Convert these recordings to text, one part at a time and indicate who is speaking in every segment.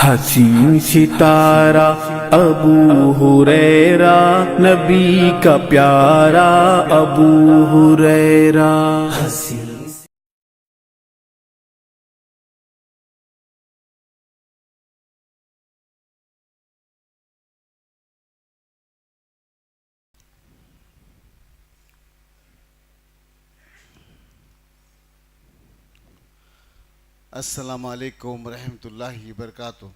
Speaker 1: हसीन सितारा अबू हुरैरा, नबी का प्यारा अबू हुरैरा।
Speaker 2: अस्सलामु अलैकुम रहमतुल्लाहि वबरकातुहू।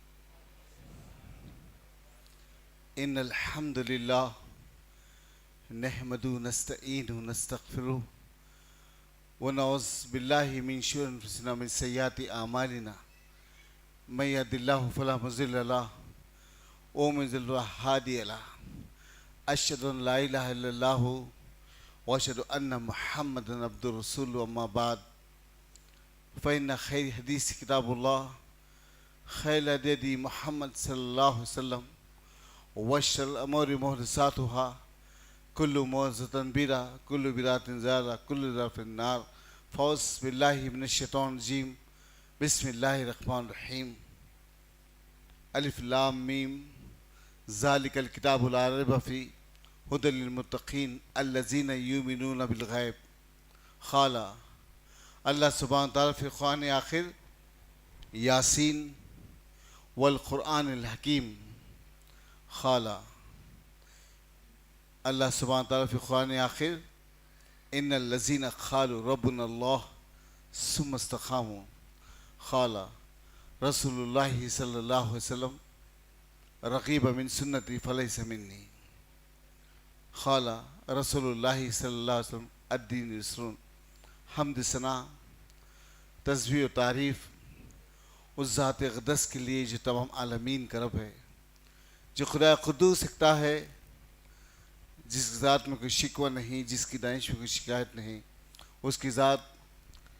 Speaker 2: इन्नल हम्दुलिल्लाह नहमदुहु नस्तईनुहु नस्तगफिरुहु व नऊज़ु बिल्लाहि मिन शुरूरि अनफुसिना मिन सय्यिआति अमालिना मैं यहदिल्लाहु फला मुज़िल्ल लहु व मन युज़्लिल फला हादिय लहु। अशहदु अन ला इलाहा इल्लल्लाहु व अशहदु अन्न मुहम्मदन अब्दुहु व रसूलुहु। अम्मा बाद फ़इन्न खैर हदीस किताबुल्लाह खैर हदी मुहम्मद सल्लल्लाहु अलैहि वसल्लम व शर्रिल उमूरि मुहदसातुहा कुल्लु मुहदसतिन बिदअह कुल्लु बिदअतिन ज़लालह कुल्लु ज़लालतिन फ़िन्नार। फ़ौज़ बिल्लाहि मिनश शैतानिर रजीम। बिस्मिल्लाहिर रहमानिर रहीम। अलिफ लाम मीम ज़ालिकल किताबु ला रैब फ़ीह हुदल लिल मुत्तक़ीन अल्लज़ीना युमिनूना बिल ग़ैब। क़ाला अल्लाह सुब्हानहु व तआला फ़ी क़ुरान आखिर यासीन वल क़ुरआनिल हकीम। क़ाला अल्लाह सुब्हानहु व तआला फ़ी क़ुरान आखिर इन्नल लज़ीना क़ालू रब्बुनल्लाह सुम्मा इस्तक़ामू। क़ाला रसूलुल्लाहि सल्लल्लाहु अलैहि वसल्लम रग़ीब मिन सुन्नती फ़लैसा मिन्नी। क़ाला रसूलुल्लाहि सल्लल्लाहु अलैहि वसल्लम अद्दीन युस्रुन। हम्द सना तस्बीह और तारीफ़ उस ज़ात अक़दस के लिए जो तमाम आलमीन का रब है, जो खुदा क़ुद्दूस एकता है, जिस ज़ात में कोई शिकवा नहीं, जिसकी दानिश में कोई शिकायत नहीं। उसकी ज़ात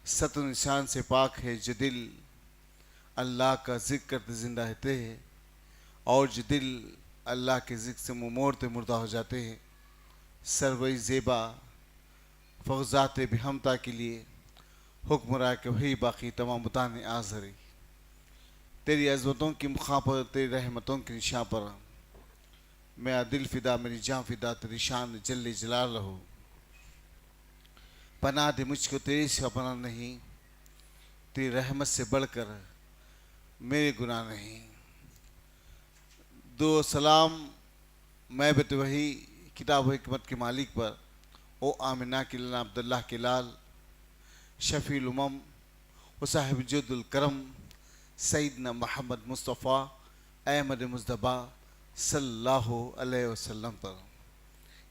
Speaker 2: सत्व निशान से पाक है, जो दिल अल्लाह का ज़िक्र करते ज़िंदा रहते हैं और जो दिल अल्लाह के ज़िक्र से मुँह मोड़ते मुर्दा हो जाते हैं। सरवई ज़ेबा फ़ौज़ात बिहमता के लिए हुक्म रहा कि वही बाकी तमाम बताने आज़री। तेरी अज़मतों की मुक़ाम पर, तेरी रहमतों की निशान पर मेरा दिल फ़िदा, मेरी जान फ़िदा, तेरी शान जल्ले जलाल रहो। पनाह दे मुझको तेरी सिवा पनाह नहीं, तेरी रहमत से बढ़कर मेरे गुनाह नहीं। दो सलाम मैं बत वही किताब व हिकमत के मालिक पर, ओ आमिना के लाल अब्दुल्लाह के लाल शफ़ीउल उमम व साहिब जुद्दुल करम सैयदना मोहम्मद मुस्तफ़ा अहमद मुज़्तबा सल्लल्लाहु अलैहि वसल्लम पर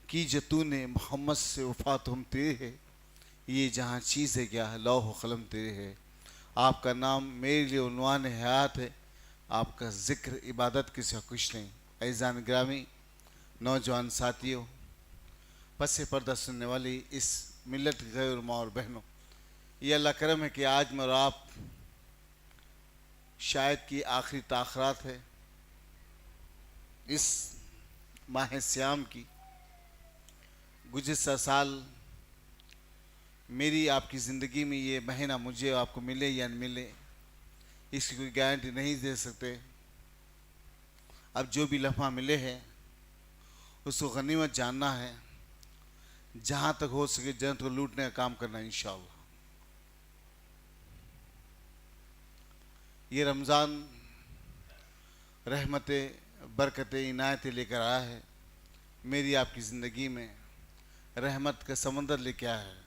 Speaker 2: कि जो तूने मोहम्मद से वफ़ात हम तेरे है, ये जहाँ चीज़ है क्या लौह क़लम तेरे है। आपका नाम मेरे लिए उन्वान हयात है, आपका ज़िक्र इबादत के सिवा कुछ नहीं। ऐज़ान ग्रामी नौजवान साथियों, पसे पर्दा सुनने वाली इस मिलत के गैर माँ और बहनों, ये अल्लाह करम है कि आज मैं और आप शायद की आखिरी ताख़रात है इस माह सियाम की। गुज़िश्ता साल मेरी आपकी ज़िंदगी में ये महीना मुझे आपको मिले या न मिले, इसकी कोई गारंटी नहीं दे सकते। अब जो भी लम्हा मिले हैं उसको गनीमत जानना है, जहाँ तक हो सके जन्नत को लूटने का काम करना इंशाअल्लाह। ये रमज़ान रहमतें बरकतें इनायतें लेकर आया है, मेरी आपकी ज़िंदगी में रहमत का समंदर लेके आया है।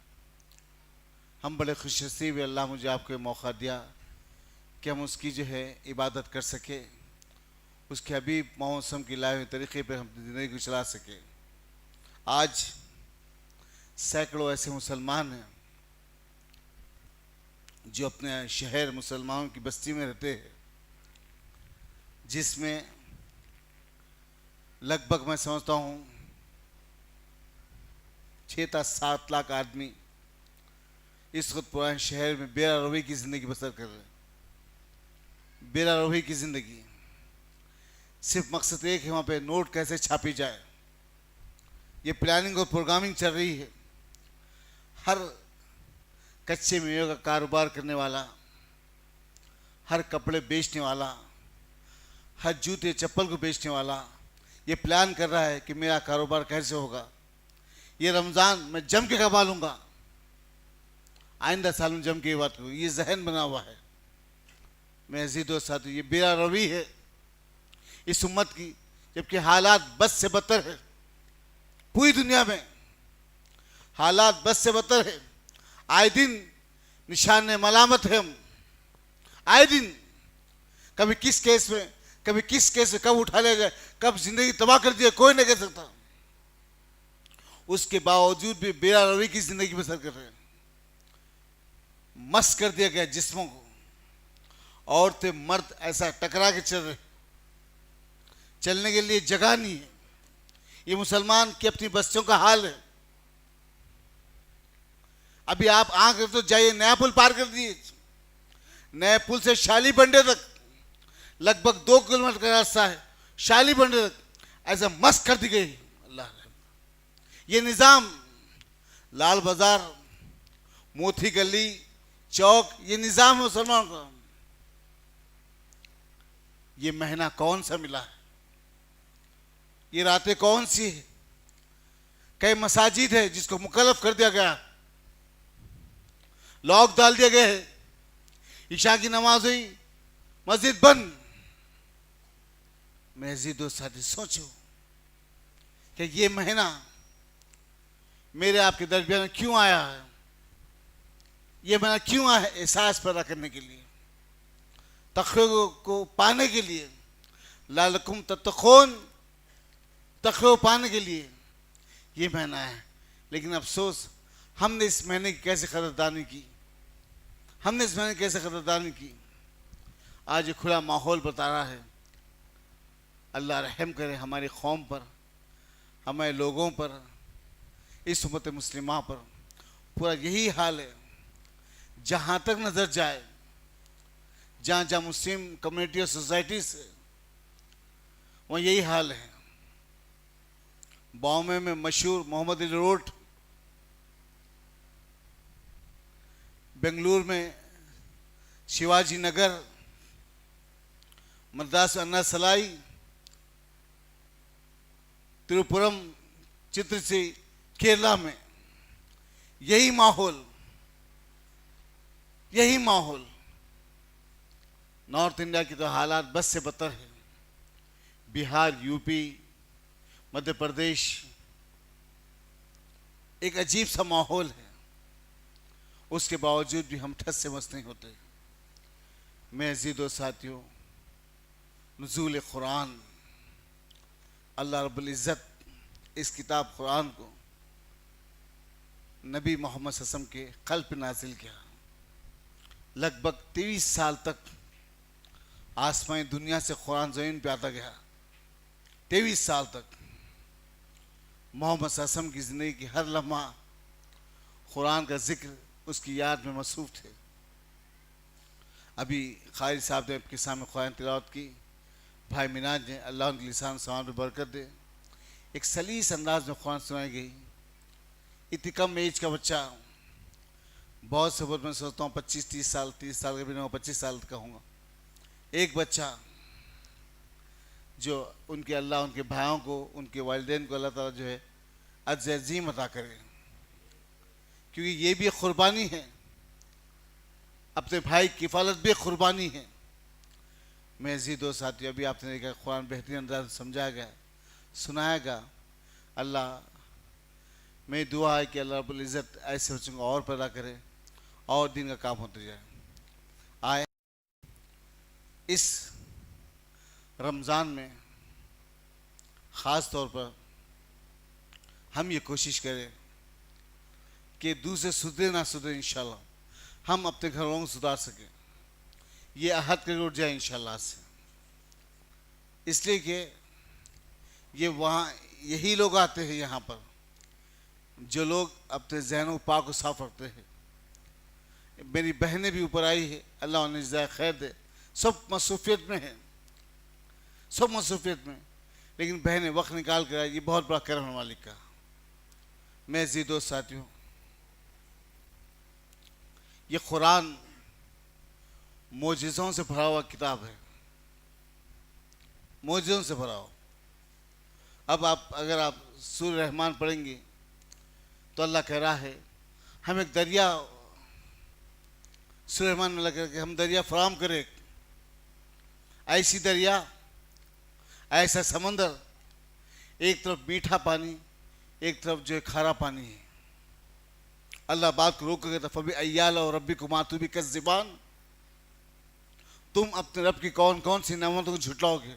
Speaker 2: हम बड़े खुशनसीब हैं, अल्लाह मुझे आपको मौका दिया कि हम उसकी जो है इबादत कर सके, उसके हबीब मौसम की लाए हुए तरीक़े पर हम ज़िंदगी को चला सके। आज सैकड़ों ऐसे मुसलमान हैं जो अपने शहर मुसलमानों की बस्ती में रहते हैं, जिसमें लगभग मैं समझता हूँ 6 से 7 लाख आदमी इस वक्त पुराने शहर में बेरा रवही की ज़िंदगी बसर कर रहे हैं। बेरा रवही की ज़िंदगी, सिर्फ मकसद एक है वहाँ पे नोट कैसे छापी जाए, ये प्लानिंग और प्रोग्रामिंग चल रही है। हर कच्चे मेवे का कारोबार करने वाला, हर कपड़े बेचने वाला, हर जूते चप्पल को बेचने वाला ये प्लान कर रहा है कि मेरा कारोबार कैसे होगा, ये रमज़ान मैं जम के कमा लूँगा, आइंदा साल में जम के ये बात करूँ, ये जहन बना हुआ है। मैं अजीज दोस्त साथी, ये बेरा रवि है इस उम्मत की, जबकि हालात बद से बदतर है। पूरी दुनिया में हालात बद से बदतर है। आए दिन निशान मलामत है हम, आए दिन कभी किस केस में, कभी किस केस में कब उठा लिया जाए, कब जिंदगी तबाह कर दिया, कोई नहीं कह सकता। उसके बावजूद भी बेरा रवि की जिंदगी बसर कर रहे हैं। मस्त कर दिया गया जिस्मों को, औरतें मर्द ऐसा टकरा के चल रहे, चलने के लिए जगह नहीं है। ये मुसलमान की अपनी बस्तियों का हाल है। अभी आप आंख रख तो जाइए, नया पुल पार कर दिए, नए पुल से शाली बंडे तक लगभग 2 किलोमीटर का रास्ता है, शाली बंडे तक ऐसा मस्त कर दी गई। अल्लाह, ये निज़ाम लाल बाजार, मोती गली, चौक, ये निज़ाम है मुसलमानों का। ये महीना कौन सा मिला है, ये रातें कौन सी है। कई मसाजिद है जिसको मुकल्लफ कर दिया गया, लॉक डाल दिया गया है। इशा की नमाज हुई, मस्जिद बंद। मैं अजीज दोस्त साथी सोचो कि ये महीना मेरे आपके दरमियान में क्यों आया है, ये महीना क्यों आया है? एहसास पैदा करने के लिए, तक़वा को पाने के लिए, लालकुम तत्तक़ून, तक़वा पाने के लिए ये महीना है। लेकिन अफसोस हमने इस महीने की कैसे कदरदानी की, हमने इस महीने की कैसे कदरदानी की। आज ये खुला माहौल बता रहा है। अल्लाह रहम करे हमारी कौम पर, हमारे लोगों पर, इस उम्मत मुस्लिमा पर। पूरा यही हाल है, जहाँ तक नज़र जाए, जहाँ जहाँ मुस्लिम कम्युनिटी और सोसाइटीज है, वहाँ यही हाल है। बॉम्बे में मशहूर मोहम्मद अली रोड, बेंगलुरु में शिवाजी नगर, मद्रास अन्ना सलाई, त्रिपुरम, चित्रसी, केरला में यही माहौल, यही माहौल। नॉर्थ इंडिया की तो हालात बस से बदतर है। बिहार, यूपी, मध्य प्रदेश, एक अजीब सा माहौल है। उसके बावजूद भी हम ठस से मस नहीं होते। मैं अजीज़ों साथियों, नुज़ूल कुरान, अल्लाह रब्बुल इज़्ज़त इस किताब कुरान को नबी मोहम्मद सल्लल्लाहु अलैहि वसल्लम के क़ल्ब पे नाजिल किया। लगभग 23 साल तक आसमानी दुनिया से कुरान ज़मीन पे आता गया। 23 साल तक मोहम्मद सल्लल्लाहु अलैहि वसल्लम की ज़िंदगी की हर लम्हा कुरान का जिक्र, उसकी याद में मसरूफ़ थे। अभी क़ारी साहब ने आपके सामने कुरान तिलावत की, भाई मिनाज ने, अल्लाह उनके लिसान समान पर बरकत दे, एक सलीस अंदाज में कुरान सुनाई गई। इतनी कम एज का बच्चा, बहुत से बहुत मैं सोचता हूँ 25-30 साल, 30 साल का भी नहीं, 25 साल का होगा। एक बच्चा जो उनके अल्लाह उनके भाइयों को, उनके वालिदैन को अल्लाह ताला जो है अज्र अज़ीम अता करे, क्योंकि ये भी कुर्बानी है, अपने भाई की हिफाजत भी कुर्बानी है। मैं अज़ीज़ दोस्त साथी, अभी आपने देखा कुरान बेहतरीन अंदाज समझाया गया, सुनाया गया। अल्लाह, मेरी दुआ है कि अल्लाह रब्बुल इज़्ज़त ऐसे बच्चों को और पैदा करे और दिन का काम होते जाए। आए इस रमज़ान में ख़ास तौर पर हम ये कोशिश करें कि दूसरे सुधरे ना सुधरे, इंशाल्लाह हम अपने घरों को सुधार सकें। ये अहद करके उठ जाए इंशाल्लाह से, इसलिए कि ये वहाँ यही लोग आते हैं यहाँ पर जो लोग अपने जहनों पाक को साफ रखते हैं। मेरी बहनें भी ऊपर आई है, अल्लाह उन्हें जज़ाए खैर दे। सब मसरूफियत में है, सब मसरूफियत में, लेकिन बहनें वक्त निकाल कर आई, ये बहुत बड़ा करम है मालिक का। मैं अज़ीज़ दोस्त साथियों, ये कुरान मोजिज़ों से भरा हुआ किताब है। मौजूदों से भरा हो। अब आप अगर आप सूरह रहमान पढ़ेंगे तो अल्लाह कह रहा है हम एक दरिया, सूरह रहमान में लगा कि हम दरिया फराम करें, ऐसी दरिया, ऐसा समंदर, एक तरफ मीठा पानी, एक तरफ जो है खारा पानी है। अल्लाह बात को रोक कर फबी अय्याल और रब्बी को मातू भी कज़्ज़िबान, तुम अपने रब की कौन कौन सी नेमतों को झुटलाओगे।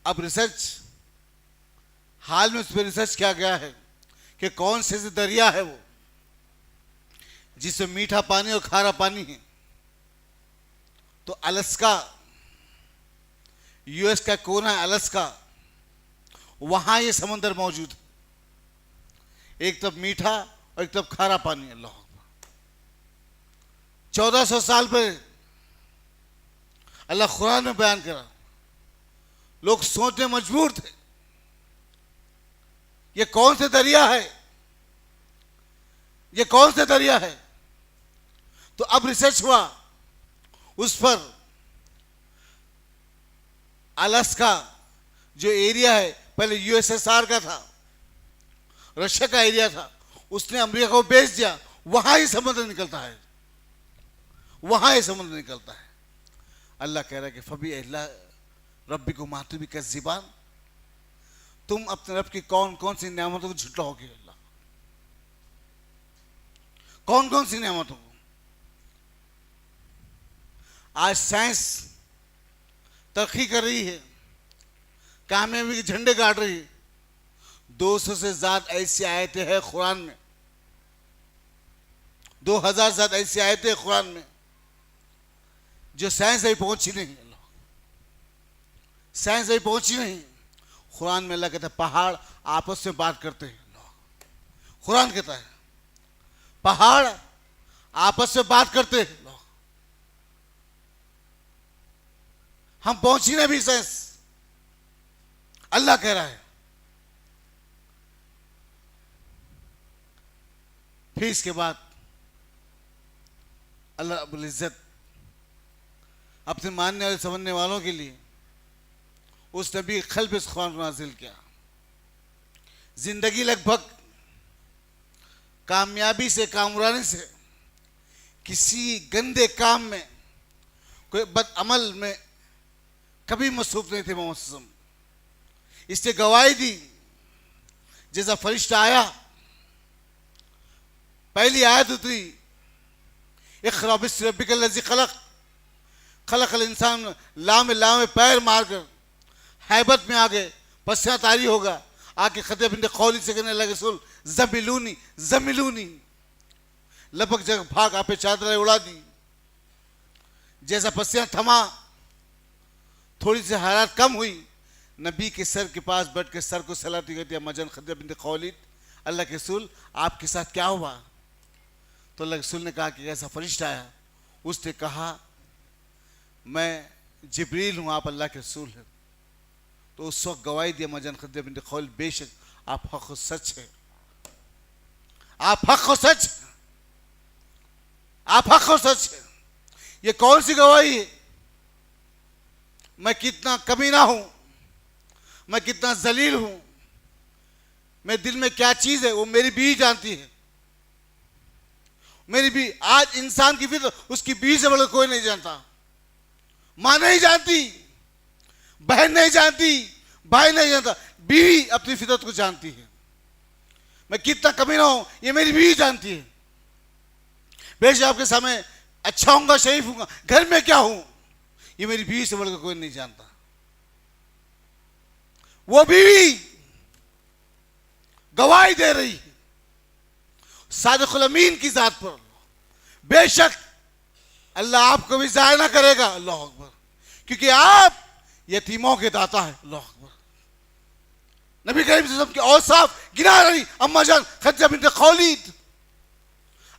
Speaker 2: अब रिसर्च, हाल में उस पर रिसर्च किया गया है कि कौन से दरिया है वो जिसमें मीठा पानी और खारा पानी है। तो अलास्का, यूएस का कोना है अलास्का, वहां ये समंदर मौजूद है, एक तरफ मीठा और एक तरफ खारा पानी। अल्लाह 1400 साल पहले अल्लाह कुरान में बयान करा, लोग सोचने मजबूर थे ये कौन से दरिया है, ये कौन से दरिया है। तो अब रिसर्च हुआ उस पर। अलास्का जो एरिया है पहले यूएसएसआर का था, रशिया का एरिया था, उसने अमेरिका को बेच दिया, वहां ही समुद्र निकलता है, वहां ही समुद्र निकलता है। अल्लाह कह रहा है कि फबी अल्लाह रब्बी को मातू भी कज़्ज़िबान, तुम अपने रब की कौन कौन सी नेमतों को झुटलाओगे। अल्लाह कौन कौन सी नेमतों को। आज साइंस तरक्की कर रही है, कामयाबी के झंडे गाड़ रही है। 200 से ज्यादा ऐसी आयतें हैं कुरान में, 2000 से ज्यादा ऐसी आयतें हैं कुरान में जो साइंस अभी पहुंची नहीं। साइंस अभी पहुंची नहीं। कुरान में अल्लाह कहता है पहाड़ आपस में बात करते हैं। कुरान कहता है पहाड़ आपस में बात करते हैं। हम पहुंची नहीं भी साइंस, अल्लाह कह रहा है। फिर इसके बाद अल्लाह रब्बुल इज्जत अपने मानने और समझने वालों के लिए उस नबी के क़ल्ब इस कुरान को नाज़िल किया। जिंदगी लगभग कामयाबी से, कामरानी से, किसी गंदे काम में, कोई बद अमल में कभी मसरूफ नहीं थे मोहम्मद सल्लल्लाहु अलैहि वसल्लम। इसने गवाही दी, जैसा फरिश्ता आया, पहली आयत उतरी, इक़रा बिस्मि रब्बिकल लज़ी खलक़, खलक़ल इंसान, लाम लाम पैर मारकर हैबत में आ गए, पसीना तारी होगा, आके खतब बिन खौली से कहने लगे रसूल ज़मिलूनी ज़मिलूनी, लपक जगह भाग आपे चादरें उड़ा दी। जैसा पसीना थमा, थोड़ी सी हरारत कम हुई, नबी के सर के पास बैठ के सर को सलाती करती मजन खतब बिन खौलिद, अल्लाह के रसूल आपके साथ क्या हुआ। तो अल्लाह के रसूल ने कहा कि ऐसा फरिश्ता आया, उसने कहा मैं जिब्रील हूँ, आप अल्लाह के रसूल हैं। तो उस वक्त गवाही दिया मजन खतब बिन खौलिद, बेशक आप हक व सच है, आप हक व सच, आप हक व सच है। ये कौन सी गवाही है। मैं कितना कमीना हूं, मैं कितना जलील हूं, मेरे दिल में क्या चीज है वो मेरी बीवी जानती है। मेरी बीवी, आज इंसान की फिर उसकी बीवी से बड़ा कोई नहीं जानता। मां नहीं जानती, बहन नहीं जानती, भाई नहीं जानता, बीवी अपनी फितरत को जानती है। मैं कितना कमीना हूं ये मेरी बीवी जानती है। बेशक आपके सामने अच्छा हूंगा, शरीफ हूंगा, घर में क्या हूं ये मेरी बीवी से बढ़कर कोई नहीं जानता। वो बीवी गवाही दे रही है सादिकुल अमीन की जात पर, बेशक अल्लाह आपको भी जाया ना करेगा। अल्लाह अकबर, क्योंकि आप यतीमों के दाता है। अल्लाह अकबर। नबी करीम सल्लल्लाहु अलैहि वसल्लम की औसाफ गिना रही अम्मा जान खदीजा बिन्त खौलीद,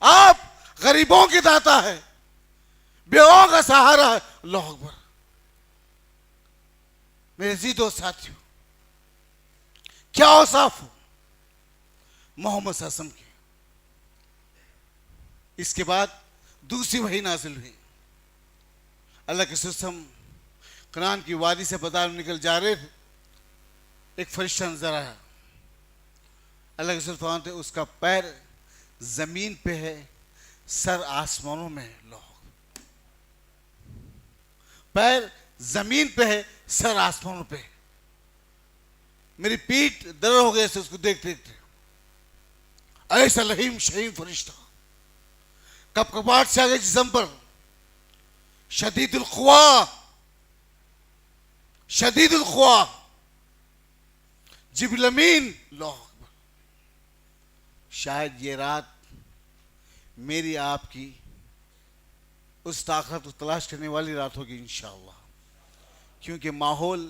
Speaker 2: आप गरीबों के दाता है, बेओं का सहारा है। अल्लाह अकबर। मेरे जी दोस्त साथियों, क्या औसाफ हो मोहम्मद सल्लल्लाहु अलैहि वसल्लम की। इसके बाद दूसरी वही नाजिल हुई, अल्लाह के रसूल कनान की वादी से बाजार में निकल जा रहे थे, एक फरिश्ता नजर आया। अल्लाह के रसूल फरमाते उसका पैर जमीन पे है, सर आसमानों में है। लो, पैर जमीन पे है, सर आसमानों पे है। मेरी पीठ दर्द हो गई उसको देखते देखते। ऐसा लहीम शहीम फरिश्ता कपकपाट से आगे जिस्म पर, शदीदुल क़ुवा, शदीदुल क़ुवा, जिब्रील अमीन। अल्लाहु अकबर। शायद ये रात मेरी आपकी उस ताकत को तलाश करने वाली रात होगी इंशाअल्लाह, क्योंकि माहौल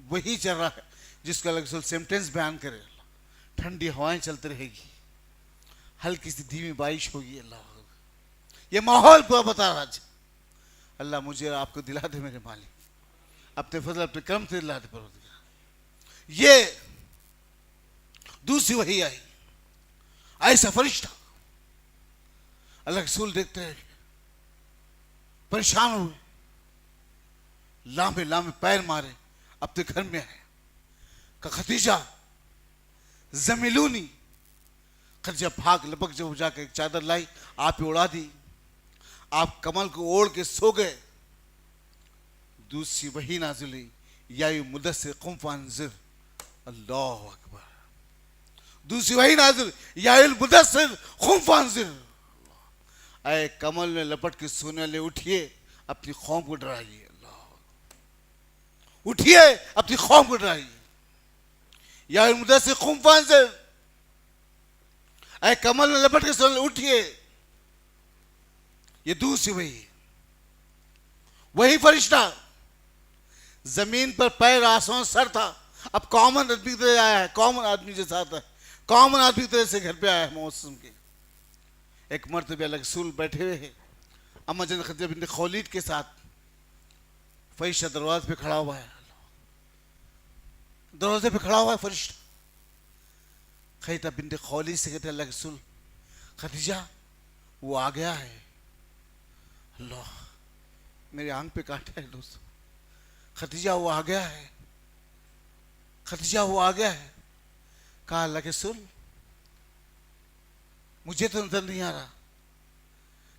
Speaker 2: वही चल रहा है जिसका अल्लाह के रसूल सेंटेंस बयान करे। ठंडी हवाएं चलती रहेगी, हल्की सी धीमी बारिश होगी। अल्लाह, ये माहौल पूरा बता रहा है। अल्लाह मुझे और आपको दिला दे मेरे मालिक, अपने फजल अपने कर्म से दिला दे परवरदिगार। ये दूसरी वही आई, ऐसा फरिश्ता। अल्लाह के रसूल देखते हैं, परेशान हुए, लामे लामे पैर मारे, अपने घर में आए। कहा खदीजा जमीलूनी। खदीजा भाग लपक जब जाकर एक चादर लाई, आप ही उड़ा दी। आप कमल को ओढ़ के सो गए। दूसरी वही नाज़िल हुई, या मुदस्सिर कुम फअंज़िर। अल्लाहु अकबर। दूसरी वही नाज़िल, या मुदस्सिर कुम फअंज़िर। ऐ कमल में लपट के सोने वाले, उठिए अपनी कौम को डराइए। अल्लाह, उठिए अपनी कौम को डराइए। या मुदस्सिर कुम फअंज़िर। ऐ कमल में लपट के सोने, उठिए। ये दूसरी वही फरिश्ता, जमीन पर पैर, आसमान सर था। अब कॉमन आदमी की तरह आया है, कॉमन आदमी जैसा आता है, कॉमन आदमी की तरह से घर पे आया है मौसम के। एक मर्तबे अल्लाह के रसूल बैठे हुए हैं अम्मा जन खदीजा बिन्त खौलीद के साथ। फरिश्ता दरवाजे पे खड़ा हुआ है, दरवाजे पे खड़ा हुआ है फरिश्ता। खदीजा बिन्त खौलीद से कहते अल्लाह के रसूल, खदीजा वो आ गया है। अल्लाह, मेरे आंख पे काटा है दोस्तों। खदीजा वो आ गया है, खदीजा वो आ गया है। कहा अल्लाह के रसूल, मुझे तो नजर नहीं आ रहा।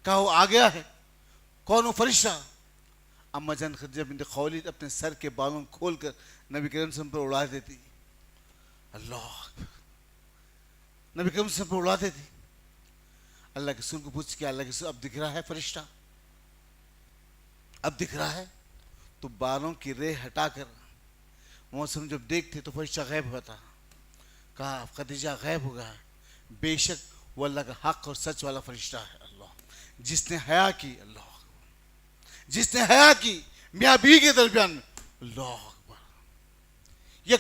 Speaker 2: कहा वो आ गया है, कौन वो फरिश्ता? अम्मा जान खदीजा बिन्त खौलीद अपने सर के बालों खोल कर नबी करीम सल्लल्लाहु अलैहि वसल्लम पर उड़ा देती। अल्लाह, नबी करीम सल्लल्लाहु अलैहि वसल्लम पर उड़ा देती। अल्लाह के रसूल को पूछ के, अल्लाह के रसूल अब दिख रहा है फरिश्ता? अब दिख रहा है? तो बालों की रेह हटाकर मौसम जब देखते तो फरिश्ता गायब हुआ था। कहा खदीजा गायब हो गया है, बेशक वो अल्लाह का हक और सच वाला फरिश्ता है। अल्लाह, जिसने हया की, अल्लाह जिसने हया की मियाँ बीवी के दरमियान में। अल्लाह अकबर। ये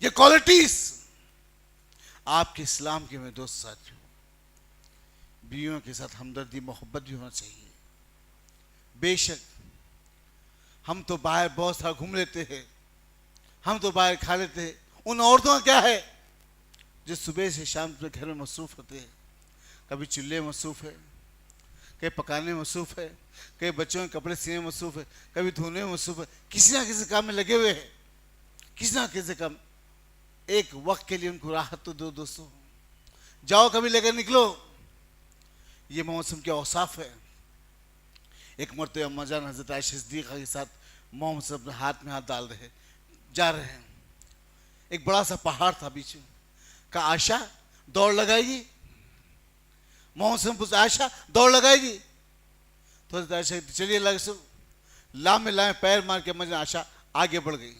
Speaker 2: क्वालिटीज आपके इस्लाम के में दोस्त साथियों, बीवियों के साथ हमदर्दी मोहब्बत भी होना चाहिए। बेशक हम तो बाहर बहुत सारा घूम लेते हैं, हम तो बाहर खा लेते हैं। उन औरतों का क्या है जो सुबह से शाम तक घर में मसरूफ होते हैं? कभी चूल्हे में मसरूफ है, कहीं पकाने में मसरूफ है, कहीं बच्चों के कपड़े सीने में मसरूफ है, कभी धोने में मसरूफ है। किसी ना किसी काम में लगे हुए हैं, किसी ना किसी काम। एक वक्त के लिए उनको राहत तो दो दोस्तों। जाओ कभी लेकर निकलो। ये मौसम के औसाफ है। एक मरतबे अम्मा जान हजरत आयशा सिद्दीक़ा के साथ मोहम्मद सब अपने हाथ में हाथ डाल रहे जा रहे हैं। एक बड़ा सा पहाड़ था बीच में। कहा आयशा दौड़ लगाएगी? मोहम्मद पूछा आयशा दौड़ लगाएगी? तो हजरत आयशा चलिए अल्लाह के रसूल। लामे लामे पैर मार के अम्मा जान आयशा आगे बढ़ गई।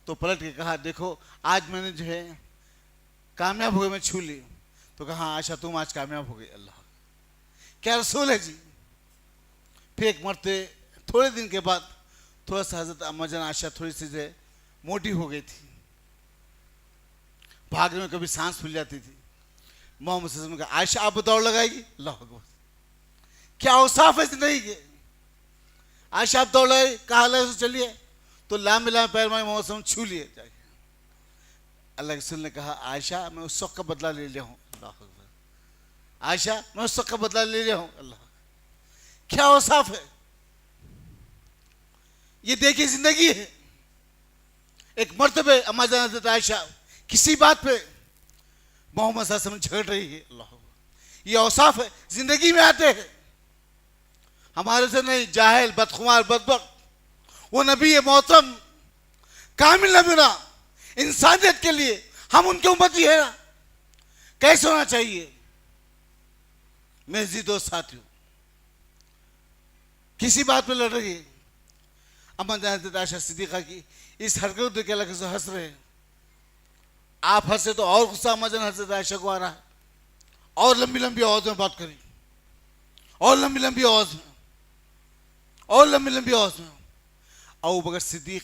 Speaker 2: तो पलट के कहा देखो आज मैंने जो है कामयाब हो गए, मैं छू ली। तो कहा आयशा तुम आज कामयाब हो गई। अल्लाह, क्या रसूल है जी। फिर एक मरते थोड़े दिन के बाद थोड़ा सा हजरत अम्मा जान आयशा थोड़ी सी जो है मोटी हो गई थी, भागने में कभी सांस फूल जाती थी। मोहम्मद सल्लल्लाहु अलैहि वसल्लम ने कहा आयशा आप दौड़ लगाएगी? अल्लाह अकबर, क्या औसाफ है नहीं के आयशा आप दौड़ लगाएगी? कहा अल्लाह से चलिए। तो लाम लाम पैर मारे मोहम्मद सल्लल्लाहु अलैहि वसल्लम छू लिए जाके। अल्लाह के रसूल ने कहा आयशा मैं उस वक्त का बदला ले लिया हूँ। अल्लाह अकबर, आयशा मैं उस वक्त का बदला ले लिया हूँ। अल्लाह, क्या औसाफ है। ये देखिए जिंदगी है। एक मर्तबे अम्मा जान हज़रत आयशा किसी बात पे मोहम्मद सल्लल्लाहु अलैहि वसल्लम झगड़ रही है। अल्लाह, ये औसाफ है, जिंदगी में आते हैं, हमारे से नहीं। जाहिल, बदखुमार, बदबख्त, वो नबी मोहतरम कामिल नबीना, इंसानियत के लिए हम उनके उम्मती है ना, कैसे होना चाहिए। मेरे जी दोस्त साथियों, किसी बात पे लड़ रही है। अम्मा जान हज़रत आयशा सिद्दीक़ा की इस हरकत देख के अल्लाह से हंस रहे हैं। आप हंसे तो और गुस्सा अम्मा जान हज़रत आयशा को आ रहा है, और लंबी लंबी आवाज में बात करी, और लंबी लंबी आवाज में, और लंबी लंबी आवाज में। अबू बकर सिद्दीक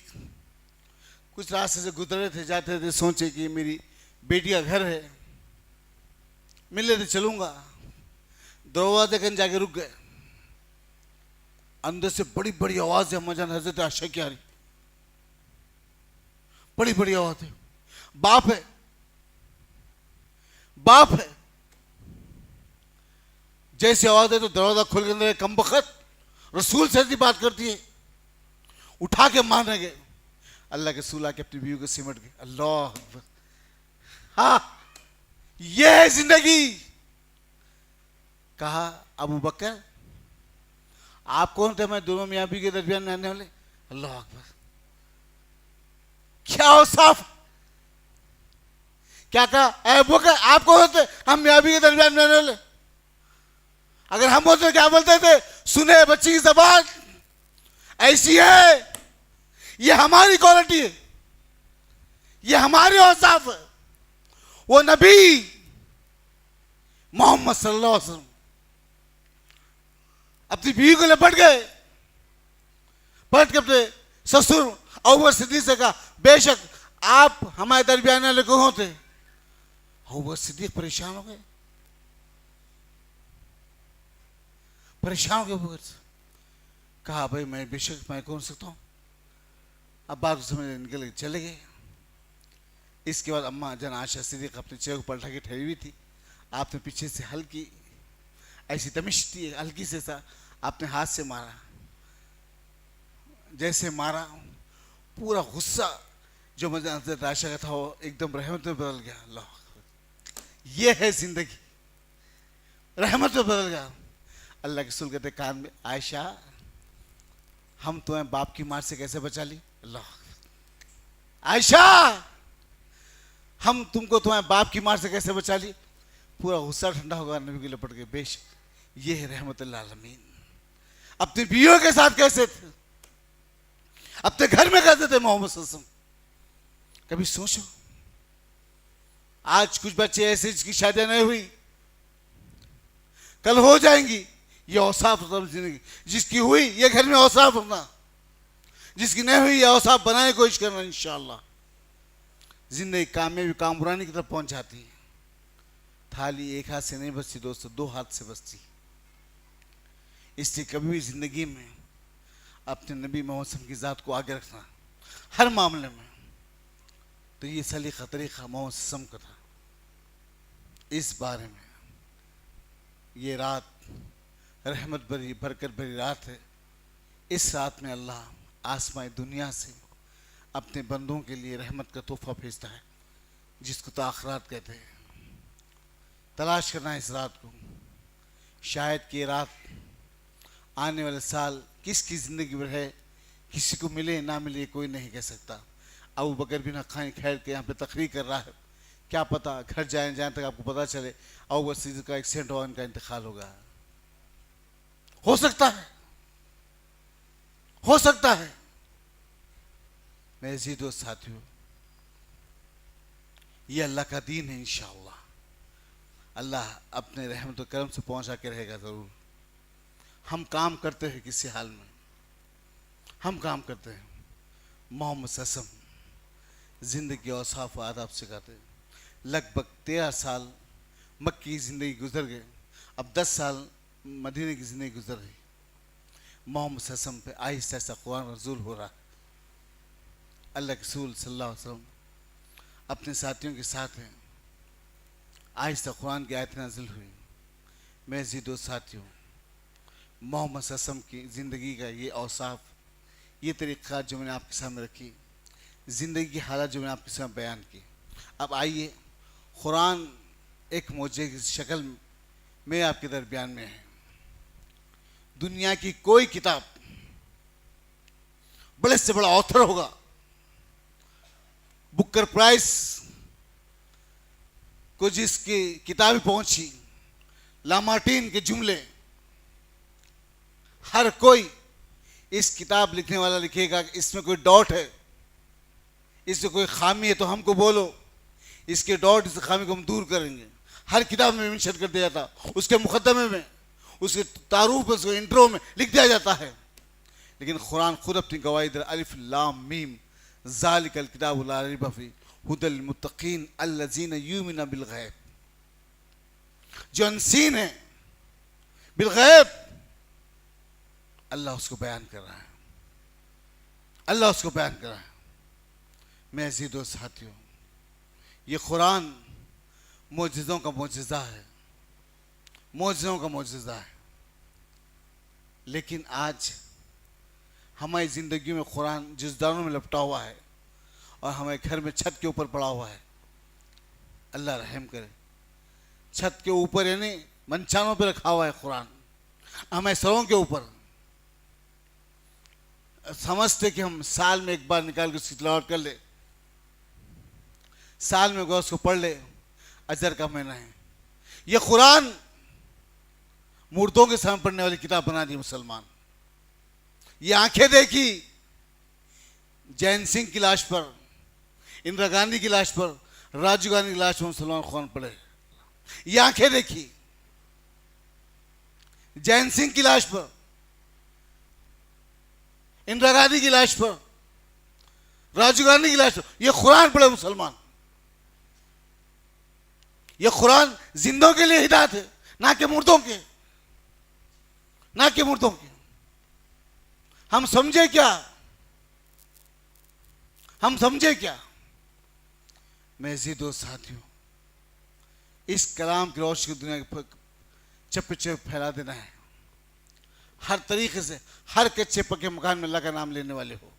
Speaker 2: कुछ रास्ते से गुजरे थे, जाते थे, सोचे कि मेरी बेटी का घर है, मिलने थे चलूंगा। दरवाजे कन जाके रुक गए। अंदर से बड़ी बड़ी आवाज है अम्मा जान हज़रत आयशा की आ रही, बड़ी बड़ी आवाज है। बाप है, बाप है। जैसे आवाज है तो दरवाजा खुल के अंदर कम बखत रसूल से ऐसी बात करती है, उठा के मारने गए। अल्लाह के रसूल आके अपनी बीवी को सिमट गए। अल्लाह अकबर। हाँ, ये है जिंदगी। कहा अबू बकर आप कौन थे मैं दोनों मियां बीवी के दरमियान में आने वाले। अल्लाह अकबर, क्या औसाफ। क्या कहा, ऐ अबू बकर आप कौन थे हम मियां बीवी के दरमियान में आने वाले। अगर हम होते क्या बोलते थे, सुने बच्ची की जबान ऐसी है, ये हमारी क्वालिटी है, ये हमारे औसाफ है। वो नबी मोहम्मद सल्लल्लाहु अलैहि वसल्लम अपनी बीवी को लपट गए, पलट के अपने ससुर अबू बकर सिद्दीक से कहा, बेशक आप हमारे दरमियान वाले कौन होते। अबू बकर सिद्दीक परेशान हो गए, परेशान हो गए अबू बकर से। कहा भाई मैं बेशक मैं कौन सकता हूं। अब बात समझ निकल गई, चले गए। इसके बाद अम्मा जान आयशा सिद्दीक़ा अपने चेहरे को पलटा के ठहरी हुई थी। आपने पीछे से हल्की ऐसी तमिश थी, हल्की से सा आपने हाथ से मारा। जैसे मारा पूरा गुस्सा जो मजा हज़रत आयशा का था वो एकदम रहमत में बदल गया। अल्लाह, ये है जिंदगी, रहमत में बदल गया। अल्लाह के रसूल कहते कान में, आयशा हम तुम्हें बाप की मार से कैसे बचा ली। अल्लाह, आयशा हम तुमको तुम्हारे बाप की मार से कैसे बचा ली। पूरा गुस्सा ठंडा होगा, नबी को लपट के, बेशक ये है रहमतुल्लाह आलमीन। अपनी बीवियों के साथ कैसे थे, अपने घर में कैसे थे मोहम्मद सल्लल्लाहु अलैहि वसल्लम। कभी सोचो, आज कुछ बच्चे ऐसे जिसकी शादियां नहीं हुई, कल हो जाएंगी। ये औसाफ जिंदगी, जिसकी हुई ये घर में औसाफ होना, जिसकी नहीं हुई ये औसाफ बनाने की कोशिश करना। इंशाअल्लाह जिंदगी कामयाबी कामरानी की तरफ पहुंच जाती है। थाली एक हाथ से नहीं बचती दोस्तों, दो हाथ से बचती। इसलिए कभी भी जिंदगी में अपने नबी मोहम्मद की ज़ात को आगे रखना हर मामले में। तो ये सलीका तरीका मोहम्मद का था। इस बारे में ये रात रहमत भरी बरकत भरी रात है। इस रात में अल्लाह आसमाई दुनिया से अपने बंदों के लिए रहमत का तोहफा भेजता है, जिसको तो आखिरात कहते हैं। तलाश करना है इस रात को। शायद कि ये रात आने वाले साल किसकी ज़िंदगी में है, किसी को मिले ना मिले कोई नहीं कह सकता। अबू बकर भी ना खाए खैर के यहाँ पे तकरीर कर रहा है, क्या पता घर जाए जहाँ तक आपको पता चले अबू बकर सिद्दीक़ का एक्सीडेंट हुआ, उनका इंतकाल होगा। हो सकता है, हो सकता है। मेरे जी दोस्त साथियों, ये अल्लाह का दीन है। इंशाअल्लाह अल्लाह अपने रहमत और करम से पहुंचा के रहेगा ज़रूर। हम काम करते हैं किसी हाल में, हम काम करते हैं। मोहम्मद ससम ज़िंदगी और साफ आदाब सिखाते हैं। लगभग 13 साल मक्की की ज़िंदगी गुजर गए, अब 10 साल मदीने की ज़िंदगी गुजर रही। मोहम्मद ससम पे आहिस्ता आहिस्ता कुरान नज़ूल हो रहा। अल्लाह के रसूल सल्लल्लाहु अलैहि वसल्लम अपने साथियों के साथ हैं। आहिस्ता कुरान की आयत नाज़िल हुई। मेरे जी दोस्त साथियों, मोहम्मद ससम की ज़िंदगी का ये औसाफ, ये तरीक़ा जो मैंने आपके सामने रखी, ज़िंदगी की हालत जो मैंने आपके सामने बयान की। अब आइए, कुरान एक मौजज़े की शक्ल में आपके दरमियान में है। दुनिया की कोई किताब, बड़े से बड़ा ऑथर होगा, बुकर प्राइज को जिसकी किताबें पहुंची, लामार्टिन के जुमले, हर कोई इस किताब लिखने वाला लिखेगा कि इसमें कोई डॉट है, इसमें कोई खामी है तो हमको बोलो, इसके डॉट, इस खामी को हम दूर करेंगे। हर किताब में मेंशन कर दिया था, उसके मुकदमे में, उसके तारुफ में, उसके इंट्रो में लिख दिया जाता है। लेकिन कुरान खुद अपनी गवाही दे, अलिफ लाम मीम ज़ालिकल किताबु ला रैब फीह हुदल लिल मुत्तकीन अल्लज़ीना युमिनूना बिल गैब। जो अनसीन है, बिल गैब, अल्लाह उसको बयान कर रहा है, अल्लाह उसको बयान कर रहा है। मैं अज़ीज़ों साथियों, ये कुरान मोजिज़ों का मोजिज़ा है, मोजिज़ों का मोजिज़ा है। लेकिन आज हमारी ज़िंदगी में कुरान जिसदारों में लपटा हुआ है और हमारे घर में छत के ऊपर पड़ा हुआ है। अल्लाह रहम करे, छत के ऊपर यानी मंचानों पे रखा हुआ है कुरान, हमारे सरों के ऊपर। समझते कि हम साल में एक बार निकाल के उसकी तिलावत कर ले, साल में उसको पढ़ ले, अजर का महीना है। ये कुरान मुर्दों के सामने पढ़ने वाली किताब बना दी मुसलमान। ये आंखें देखी जैन सिंह की लाश पर, इंदिरा गांधी की लाश पर, राजीव गांधी की लाश पर मुसलमान कुरान पढ़े। ये आंखें देखी जैन सिंह की लाश पर, इंदिरा गांधी की लाश पर, राजीव गांधी की लाश पर, ये कुरान पढ़े मुसलमान। ये कुरान जिंदों के लिए हिदायत है, ना कि मुर्दों के, ना कि मुर्दों के। हम समझे क्या, हम समझे क्या? मैं अज़ीज़ों साथियों, इस कलाम की रोशनी की दुनिया के चप्पे चप्पे फैला देना है। हर तरीके से, हर कच्चे पक्के मकान में अल्लाह का नाम लेने वाले हो,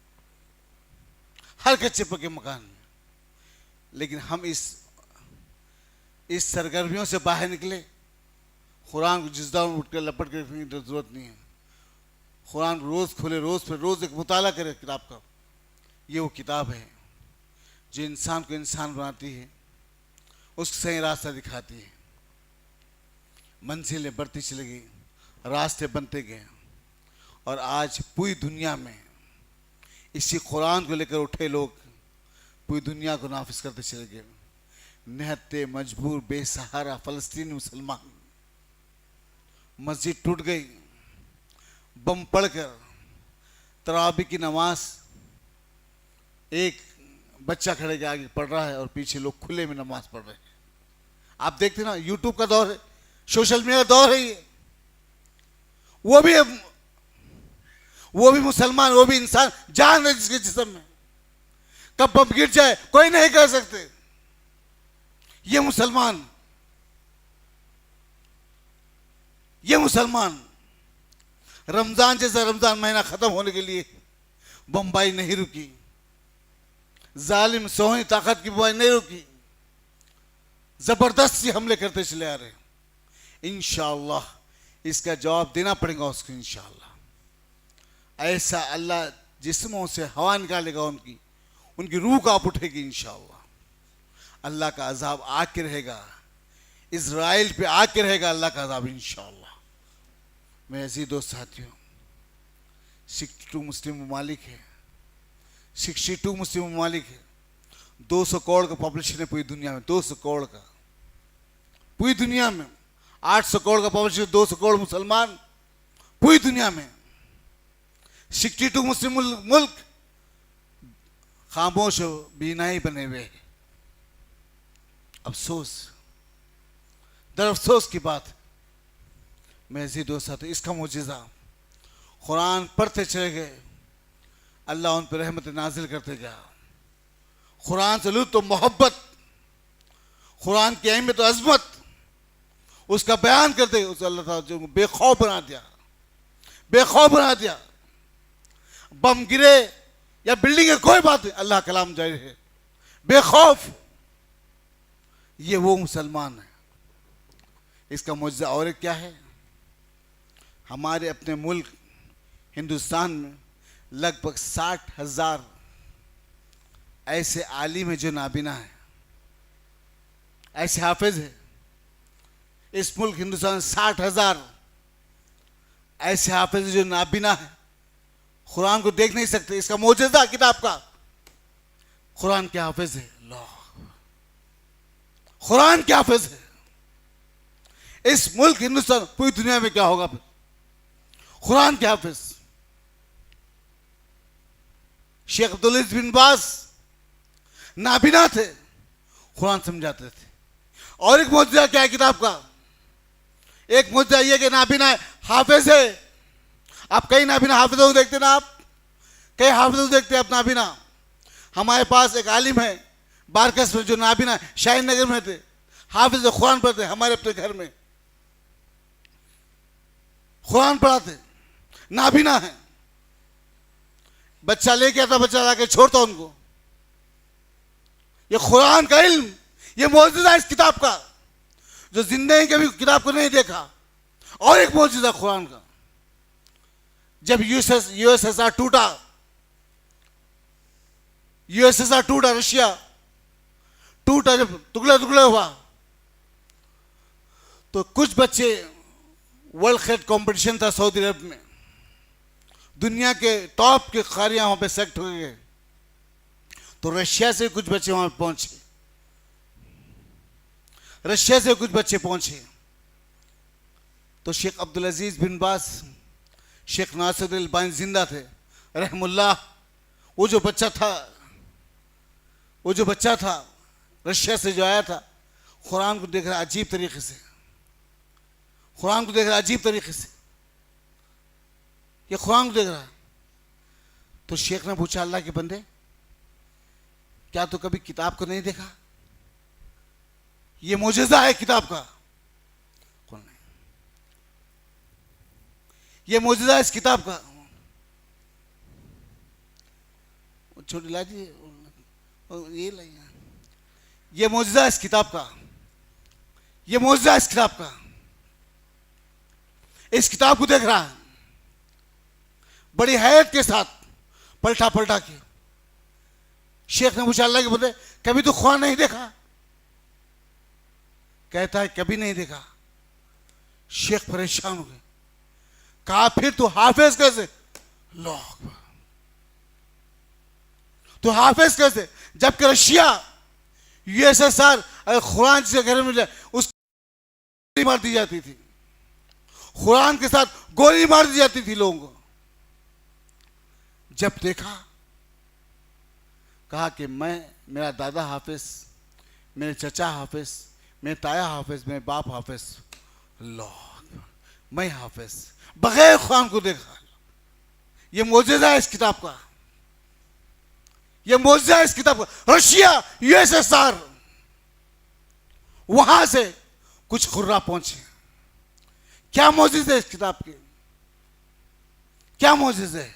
Speaker 2: हर कच्चे पक्के मकान में। लेकिन हम इस सरगर्मियों से बाहर निकले, कुरान को जिस्दा में उठ कर लपट कर रखने की जरूरत नहीं है। कुरान रोज़ खोले, रोज़ फिर रोज़ एक मुताला करे किताब का। ये वो किताब है जो इंसान को इंसान बनाती है, उसको सही रास्ता दिखाती है। मंजिलें बढ़ती चली गई, रास्ते बनते गए, और आज पूरी दुनिया में इसी कुरान को लेकर उठे लोग पूरी दुनिया को नाफिज करते चले गए। निहत्ते मजबूर बेसहारा फ़लस्तीनी मुसलमान, मस्जिद टूट गई, बम पड़कर तरावी की नमाज एक बच्चा खड़े के आगे पढ़ रहा है और पीछे लोग खुले में नमाज पढ़ रहे हैं। आप देखते ना, यूट्यूब का दौर है, सोशल मीडिया का दौर है ये। वो भी मुसलमान, वो भी इंसान, जान है जिसके जिस्म में, कब बम गिर जाए कोई नहीं कह सकते। ये मुसलमान, ये मुसलमान रमजान जैसा रमजान महीना खत्म होने के लिए बम्बाई नहीं रुकी, जालिम सोहनी ताकत की बम्बाई नहीं रुकी, जबरदस्ती हमले करते चले आ रहे। इंशाअल्लाह इसका जवाब देना पड़ेगा उसको। इंशाअल्लाह ऐसा अल्लाह जिस्मों से हवा निकालेगा, उनकी रूह कांप उठेगी। इंशाअल्लाह अल्लाह का अजाब आके रहेगा, इज़राइल पे आके रहेगा अल्लाह का अजाब इंशाअल्लाह। मैं अज़ीज़ों साथियों, 62 मुस्लिम ममालिक है, 62 मुस्लिम ममालिक है, 200 करोड़ का पॉपुलेशन है पूरी दुनिया में, 200 करोड़ का पूरी दुनिया में, 800 करोड़ का पॉपुलेशन, 200 करोड़ मुसलमान पूरी दुनिया में। 62 मुस्लिम मुल्क खामोश बीनाई बने हुए हैं। अफसोस, दर अफसोस की बात। मैं अज़ीज़ों साथियों, इसका मुजिज़ा कुरान पढ़ते चले गए, अल्लाह उन पर रहमत नाजिल करते गया। कुरान से लुत्फ़ तो मोहब्बत, कुरान की अहमियत तो अज़मत, उसका बयान करते उस अल्लाह ताला जो बेखौफ बना दिया, बेखौफ बना दिया। बम गिरे या बिल्डिंग है, कोई बात नहीं, अल्लाह कलाम जारी है, बेखौफ। ये वो मुसलमान है। इसका मुआजिज़ा और एक क्या है? हमारे अपने मुल्क हिंदुस्तान में लगभग 60,000 ऐसे आलिम है जो नाबिना है, ऐसे हाफिज है। इस मुल्क हिंदुस्तान में 60,000 ऐसे हाफिज है जो नाबिना है, कुरान को देख नहीं सकते। इसका मौजूदा किताब का कुरान के हाफिज है। अल्लाह, कुरान के हाफिज है। इस मुल्क हिंदुस्तान, पूरी दुनिया में क्या होगा फिर? कुरान के हाफिज। शेख अब्दुल अजीज बिन बाज नाबिना थे, कुरान समझाते थे। और एक मौजूदा क्या है किताब का? एक मुद्दा यह कि नाबिना हाफिज है। आप कई नाबिना हाफिजों को देखते ना, आप कई हाफिजों को देखते हैं आप नाबिना। हमारे पास एक आलिम है बारकस में जो नाबिना शाहीन नगर में थे, हाफिज कुरान पढ़ते, हमारे अपने घर में कुरान पढ़ाते, नाबिना है। बच्चा लेके आता, बच्चा लाके छोड़ता उनको। ये कुरान का इल्म, ये मौजूदा इस किताब का, जो जिंदगी कभी किताब को नहीं देखा। और एक मौजूदा कुरान का, जब यूएसएसआर टूटा, यूएसएसआर टूटा, रशिया टूटा, जब टुकड़े टुकड़े हुआ, तो कुछ बच्चे, वर्ल्ड क्रिकेट कंपटीशन था सऊदी अरब में, दुनिया के टॉप के कारियां वहां पे सेलेक्ट हो गए, तो रशिया से कुछ बच्चे वहां पहुंचे, रशिया से कुछ बच्चे पहुंचे। तो शेख अब्दुल अजीज बिन बाज, शेख नासिर अल्बानी जिंदा थे रहमुल्लाह। वो जो बच्चा था रशिया से जो आया था, कुरान को देख रहा अजीब तरीके से, कुरान को देख रहा अजीब तरीके से, ये कुरान को देख रहा। तो शेख ने पूछा, अल्लाह के बंदे, क्या तो कभी किताब को नहीं देखा? ये मौजूदा है किताब का। कौन नहीं? ये मौजूदा है इस किताब का। छोटी लाजी, ये लाइए, ये मौजूदा इस किताब का, ये मौजूदा इस किताब का। इस किताब को देख रहा है बड़ी हैरत के साथ, पलटा पलटा के। शेख ने पूछा, अल्लाह के बंदे, कभी तो कुरान नहीं देखा? कहता है, कभी नहीं देखा। शेख परेशान हो गए, कहा, फिर तू हाफिज कैसे? अल्लाह, तो हाफिज कैसे? जबकि रशिया, यूएसएसआर, अगर कुरान जिसे घर में उसको मार दी जाती थी, कुरान के साथ गोली मार दी जाती थी लोगों को। जब देखा, कहा कि मेरा दादा हाफिज, मेरे चचा हाफिज, मेरे ताया हाफिज, मेरे बाप हाफिज, अल्लाह, मैं हाफिज, बगैर कुरान को देखा। ये मौजूदा है इस किताब का, ये मौजूदा है इस किताब का। रशिया, यूएसएसआर, वहां से कुछ खुर्रा पहुंचे। क्या मौजूद है इस किताब के? क्या मौजूद है?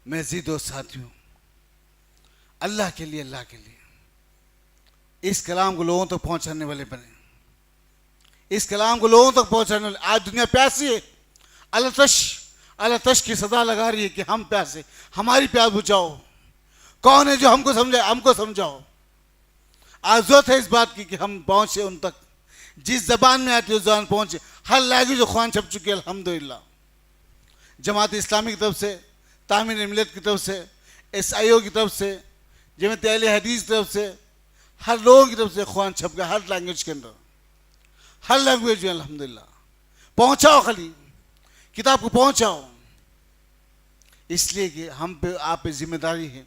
Speaker 2: मैं जीदो साथियों, अल्लाह के लिए, अल्लाह के लिए इस कलाम को लोगों तक पहुंचाने वाले बने, इस कलाम को लोगों तक पहुंचाने वाले। आज दुनिया प्यासी है, अल्लाह तश की सदा लगा रही है कि हम प्यासे, हमारी प्यास बुझाओ। कौन है जो हमको समझे? हमको समझाओ। आज जरूरत है इस बात की कि हम पहुंचे उन तक, जिस जबान में आती है उस जबान पहुंचे। हर लैंग्वेज जो कुरान छप चुकी है अल्हम्दुलिल्लाह। जमात इस्लामी की तरफ से, तामीर मिल्लत की तरफ से, SIO की तरफ से, जमात अहले हदीस की तरफ से, हर लोगों की तरफ से कुरान छप गया, हर लैंग्वेज के अंदर, हर लैंग्वेज में अल्हम्दुलिल्लाह। पहुंचाओ, खाली किताब को पहुंचाओ, इसलिए कि हम पे, आप पे जिम्मेदारी है।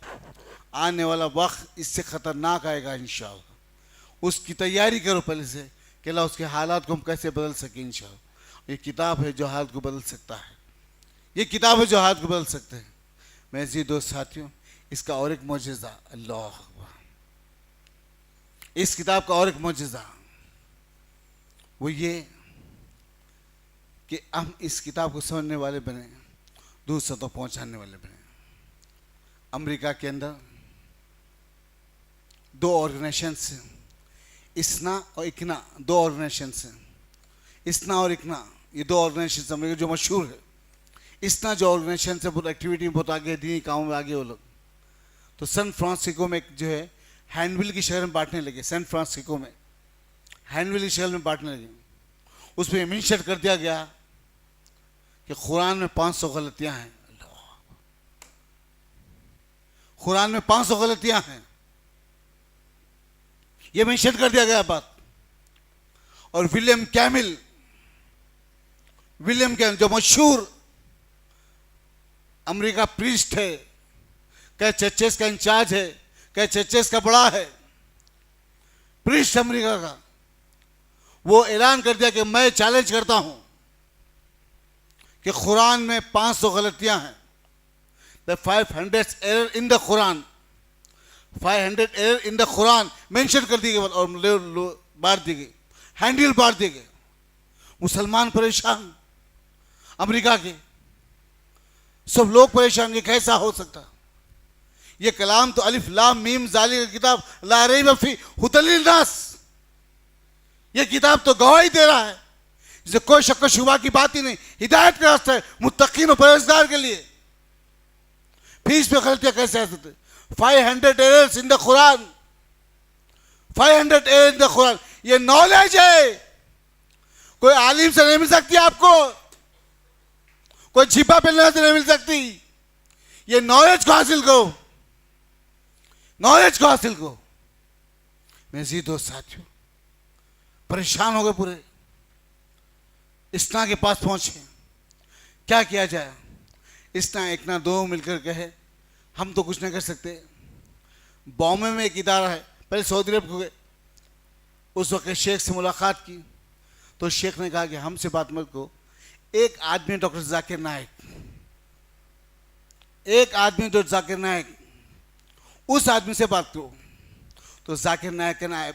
Speaker 2: आने वाला वक्त इससे खतरनाक आएगा इंशाअल्लाह। उसकी तैयारी करो पहले से कि अल्लाह उसके हालात को हम कैसे बदल सके इंशाअल्लाह। ये किताब है जो हालत को बदल सकता है, ये किताब है जो हालत को बदल सकते हैं। मैं जी दोस्त साथियों, इसका और एक मौजूदा, अल्लाह अकबर, इस किताब का और एक मौजूदा वो ये कि हम इस किताब को समझने वाले बने। दूसरों तक पहुंचाने वाले बने। अमेरिका के अंदर दो ऑर्गेनाइजेशंस हैं, इस्ना और इकना, दो ऑर्गेनाइजेशंस हैं। इस्ना और इकना ये दो ऑर्गेनाइजेशन अमेरिका जो मशहूर है। इस्ना जो ऑर्गेनाइजेशन है बहुत एक्टिविटी में बहुत आगे, दीनी कामों में आगे वो लोग। तो सैन फ्रांसिस्को में एक जो है हैंडविल की शहर में बांटने लगे। सैन फ्रांसिस्को में हैंडविल की शहर में बांटने लगे। उसमें मेंशन कर दिया गया कि कुरान में 500 गलतियां हैं। कुरान में 500 गलतियां हैं, यह मेंशन कर दिया गया बात। और विलियम कैमिल जो मशहूर अमेरिका प्रीस्ट है, कई चर्चेस का इंचार्ज है, कई चर्चेस का बड़ा है, प्रीस्ट अमेरिका का, वो ऐलान कर दिया कि मैं चैलेंज करता हूं कि कुरान में 500 गलतियां हैं। The 500 error in the Quran, 500 error in the Quran mention कर दी गई और बांट दी गई, हैंडल बांट दी गई। मुसलमान परेशान, अमेरिका के सब लोग परेशान कि कैसा हो सकता। ये कलाम तो अलिफ लाम मीम जालिक किताब ला रैब फी हुदल लिन्नास, ये किताब तो गवाही दे रहा है जिसे कोई शक व शुबा की बात ही नहीं, हिदायत का रास्ता है मुत्तकीन और परहेजगार के लिए। फीस पे गलतियां कैसे आ सकते? 500 errors in the Quran, 500 errors in the Quran, ये नॉलेज है, कोई आलिम से नहीं मिल सकती आपको, कोई छिपा पहनने से नहीं मिल सकती। ये नॉलेज को हासिल करो, नॉलेज को हासिल करो। मेरे जी दोस्त साथियों परेशान हो गए पूरे, इस्ना के पास पहुंचे, क्या किया जाए? इस्ना एक ना दो मिलकर कहे हम तो कुछ नहीं कर सकते। बॉम्बे में एक इदारा है, पहले सऊदी अरब को गए, उस वक्त शेख से मुलाकात की तो शेख ने कहा कि हमसे बात मत करो, एक आदमी डॉक्टर जाकिर नायक, एक आदमी जो जाकिर नायक, उस आदमी से बात करो। तो जाकिर नायक के ना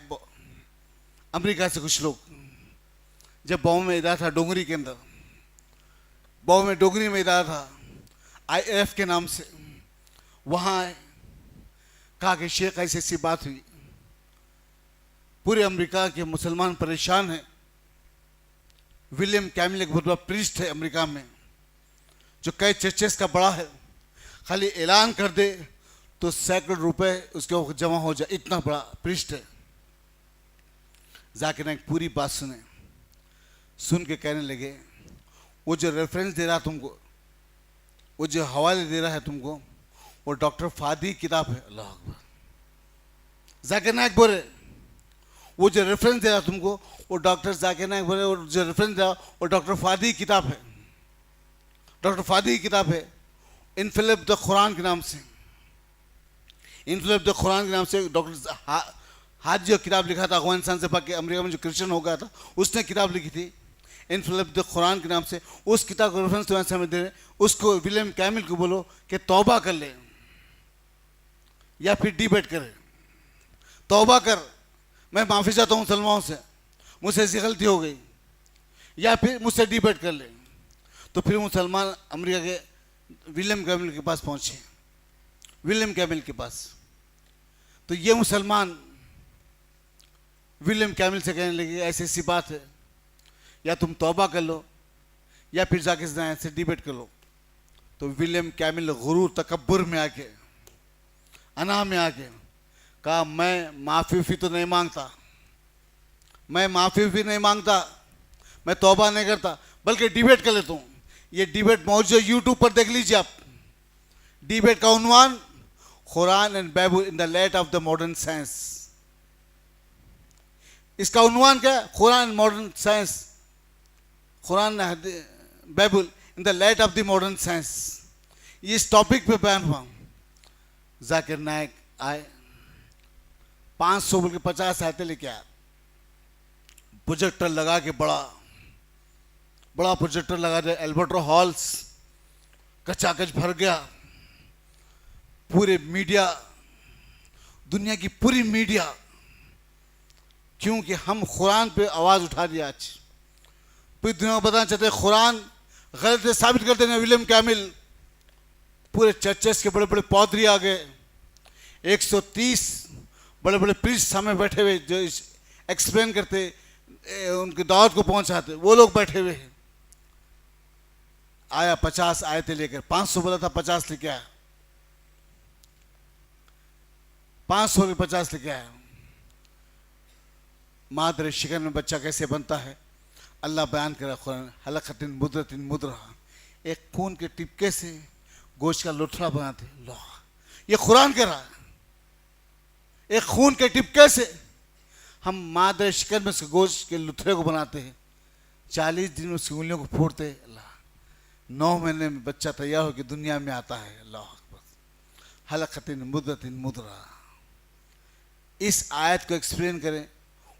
Speaker 2: अमेरिका से कुछ लोग, जब बॉम्बे में इदारा था डोंगरी के अंदर, बॉम्बे में डोंगरी में इदारा था IF के नाम से, वहां आए, कहा कि शेख ऐसी ऐसी बात हुई, पूरे अमेरिका के मुसलमान परेशान हैं। विलियम कैमिल एक बहुत बड़ा प्रीस्ट है अमेरिका में, जो कई चर्चेस का बड़ा है, खाली ऐलान कर दे तो सैकड़ों रुपए उसके ऊपर जमा हो जाए, इतना बड़ा प्रीस्ट है। जाकिर नायक पूरी बात सुने, सुन के कहने लगे वो जो रेफरेंस दे रहा तुमको, वो जो हवाले दे रहा है तुमको, वो डॉक्टर फादी किताब है। अल्लाह अकबर। जाकिर नायक बोले वो जो रेफरेंस दे रहा तुमको, वो डॉक्टर जाकिर नायक बोले वो जो रेफरेंस दे रहा वो डॉक्टर फादी किताब है, डॉक्टर फादी किताब है, इनफिलिप द कुरान के नाम से, इनफिलिप द कुरान के नाम से डॉक्टर हाज जो किताब लिखा था अफगानिस्तान से भाग के अमेरिका में जो क्रिश्चियन हो गया था, उसने किताब लिखी थी इनफिलिप द कुरान के नाम से। उस किताब को रेफरेंस तो समझ दे रहे, उसको विलियम कैमिल को बोलो कि तौबा कर ले या फिर डिबेट करे। तौबा कर, मैं माफ़ी चाहता हूँ मुसलमानों से, मुझसे ऐसी गलती हो गई, या फिर मुझसे डिबेट कर ले। तो फिर मुसलमान अमेरिका के विलियम कैमिल के पास पहुंचे, विलियम कैमिल के पास। तो ये मुसलमान विलियम कैमिल से कहने लगे ऐसी ऐसी बात है, या तुम तौबा कर लो या फिर जाके से डिबेट कर लो। तो विलियम कैमिल गुरूर तकब्बुर में आके, अना में आके कहा मैं माफ़ी तो नहीं मांगता, मैं माफ़ी भी नहीं मांगता, मैं तौबा नहीं करता, बल्कि डिबेट कर लेता हूँ। ये डिबेट मौजूद है यूट्यूब पर, देख लीजिए आप। डिबेट का उन्वान Quran and Bible in the light of the modern science. इसका उन्वान क्या है? Quran modern science, Quran Bible in the light of the modern science. इस टॉपिक पे बयान हुआ। जाकिर नायक आए, 500 बोल के 50 आते लेके आए, प्रोजेक्टर लगा के बड़ा बड़ा प्रोजेक्टर लगा दिया, एल्बर्टो हॉल्स कचाकच भर गया। पूरे मीडिया, दुनिया की पूरी मीडिया, क्योंकि हम कुरान पे आवाज उठा दिया। आज पूरी दुनिया को बताना चाहते हैं कुरान गलत है, साबित कर देंगे विलियम कैमिल पूरे चर्चेस के बड़े बड़े पादरी आ गए, 130 बड़े बड़े प्रीस्ट सामने बैठे हुए जो एक्सप्लेन करते, उनकी दावत को पहुंचाते, वो लोग बैठे हुए हैं। आया 50 आयतें लेकर, 500 बोला था, 50 लेके आया, 500 के 50 लेके आया। मादर शिकन में बच्चा कैसे बनता है अल्लाह बयान करा कुरान, हलकतिन मुद्रतिन मुद्रा, एक खून के टिपके से गोश्त का लोथड़ा बनाते। अल्लाह, ये कुरान कह रहा है, एक खून के टिपके से हम मादर शिकन में से गोश्त के लुथड़े को बनाते हैं, 40 दिन में उसकी उंगलियों को फोड़ते हैं। अल्लाह, 9 महीने में बच्चा तैयार होकर दुनिया में आता है। अल्लाह अकबर, हलकतिन मुद्रतिन मुद्रा। इस आयत को एक्सप्लेन करें,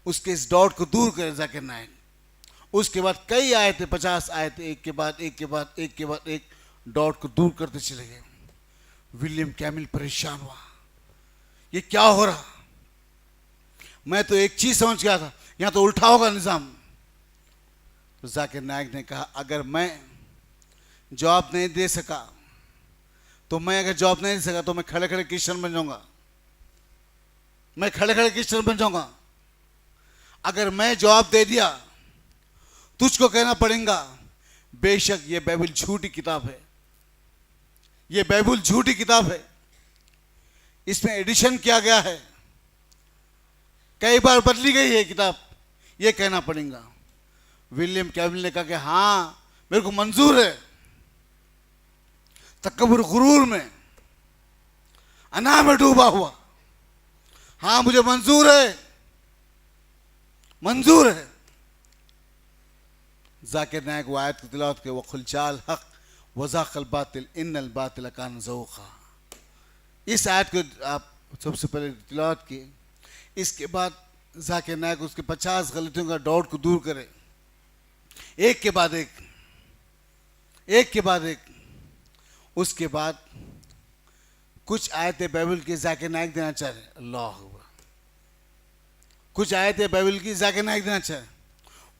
Speaker 2: उसके इस डाउट को दूर करें जाकिर नायक। उसके बाद कई आयतें, 50 आयतें एक के बाद एक के बाद एक के बाद एक डाउट को दूर करते चले गए। विलियम कैमिल परेशान हुआ, ये क्या हो रहा। मैं तो एक चीज समझ गया था, यहां तो उल्टा होगा निजाम। तो जाकिर नायक ने कहा, अगर मैं जवाब नहीं दे सका तो मैं खड़े खड़े क्रिश्चियन बन जाऊंगा, मैं खड़े खड़े क्रिश्चियन बन जाऊंगा। अगर मैं जवाब दे दिया तुझको कहना पड़ेगा बेशक ये बाइबल झूठी किताब है, ये बाइबल झूठी किताब है, इसमें एडिशन किया गया है, कई बार बदली गई है किताब, ये कहना पड़ेगा। विलियम कैमिल ने कहा कि हाँ मेरे को मंजूर है। तकब्बुर गुरूर में अना में डूबा हुआ, हाँ मुझे मंजूर है, मंजूर है। जाकिर नायक वो आयत की तिलावत के, वक़ुल जाल हक वज़ाक़ल बातिल इन्नल बातिल कान ज़ऊक़ा। इस आयत को आप सबसे पहले तिलावत की, इसके बाद जाकिर नायक उसके 50 गलतियों का डाउट को दूर करे, एक के बाद एक, एक के बाद एक। उसके बाद कुछ आयतें बाइबल की जाकिर नायक देना चाह रहे। अल्लाह अकबर, कुछ आयतें बाइबल की जाकिर नायक देना चाह रहे।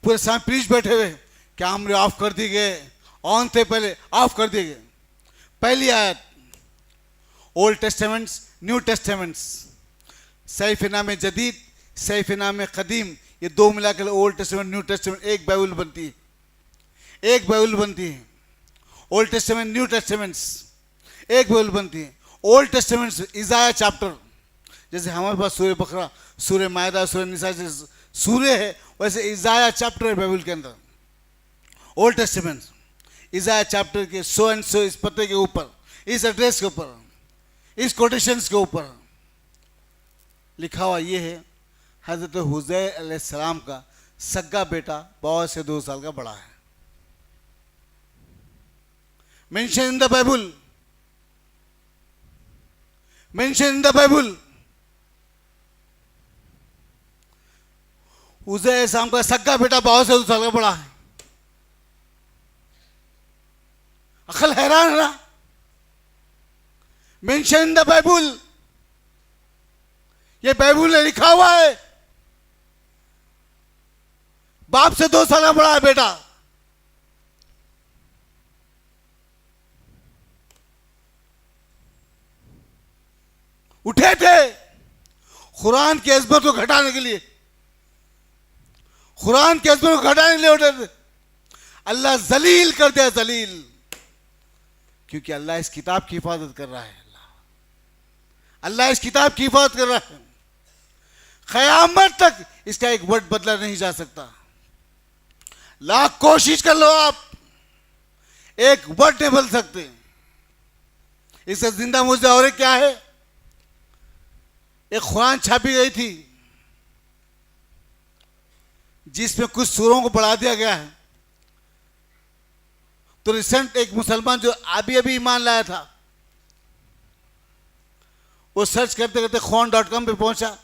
Speaker 2: पूरे सामने प्रीच बैठे हुए, कैमरे ऑफ कर दिए गए, ऑन थे पहले, ऑफ कर दिए गए। पहली आयत, ओल्ड टेस्टामेंट्स न्यू टेस्टामेंट्स, सहीफ़े नामे जदीद सहीफ़े नामे कदीम, ये दो मिलाकर ओल्ड टेस्टामेंट न्यू टेस्टामेंट एक बाइबल बनती है, एक बाइबल बनती है। ओल्ड टेस्टामेंट न्यू टेस्टामेंट्स एक बाइबल बनती है। ओल्ड टेस्टामेंट्स इज़ाया चैप्टर, जैसे हमारे पास सूरह बकरा, सूरह मायदा, सूरह निसा जैसे सूरह है, वैसे इज़ाया चैप्टर है बाइबल के अंदर। ओल्ड टेस्टामेंट इज़ाया चैप्टर के सो एंड सो, इस पते के ऊपर, इस एड्रेस के ऊपर, इस कोटेशंस के ऊपर लिखा हुआ ये है, हज़रत हुज़ैर अलैहिस्सलाम का सगा बेटा बाबा से 2 साल का बड़ा है। Mention in the Bible, mention in the Bible, Huzair अलैहिस्सलाम का सगा बेटा बाबा से 2 साल का बड़ा है। अकल हैरान है ना। मेंशन इन द बाइबल, ये बाइबल में लिखा हुआ है, बाप से 2 साल का बड़ा है बेटा। उठे थे कुरान की अज़मत को घटाने के लिए, कुरान की अज़मत को घटाने के लिए उठे थे। अल्लाह जलील कर दिया, जलील, क्योंकि अल्लाह इस किताब की हिफाजत कर रहा है। अल्लाह इस किताब की हिफाजत कर रहा है, क़यामत तक इसका एक वर्ड बदला नहीं जा सकता। लाख कोशिश कर लो आप, एक वर्ड नहीं बदल सकते। इससे जिंदा मुझे और क्या है, एक कुरान छापी गई थी जिसमें कुछ सूरों को बढ़ा दिया गया है। तो रिसेंट एक मुसलमान जो अभी अभी ईमान लाया था, वो सर्च करते करते Quran.com पे पहुंचा,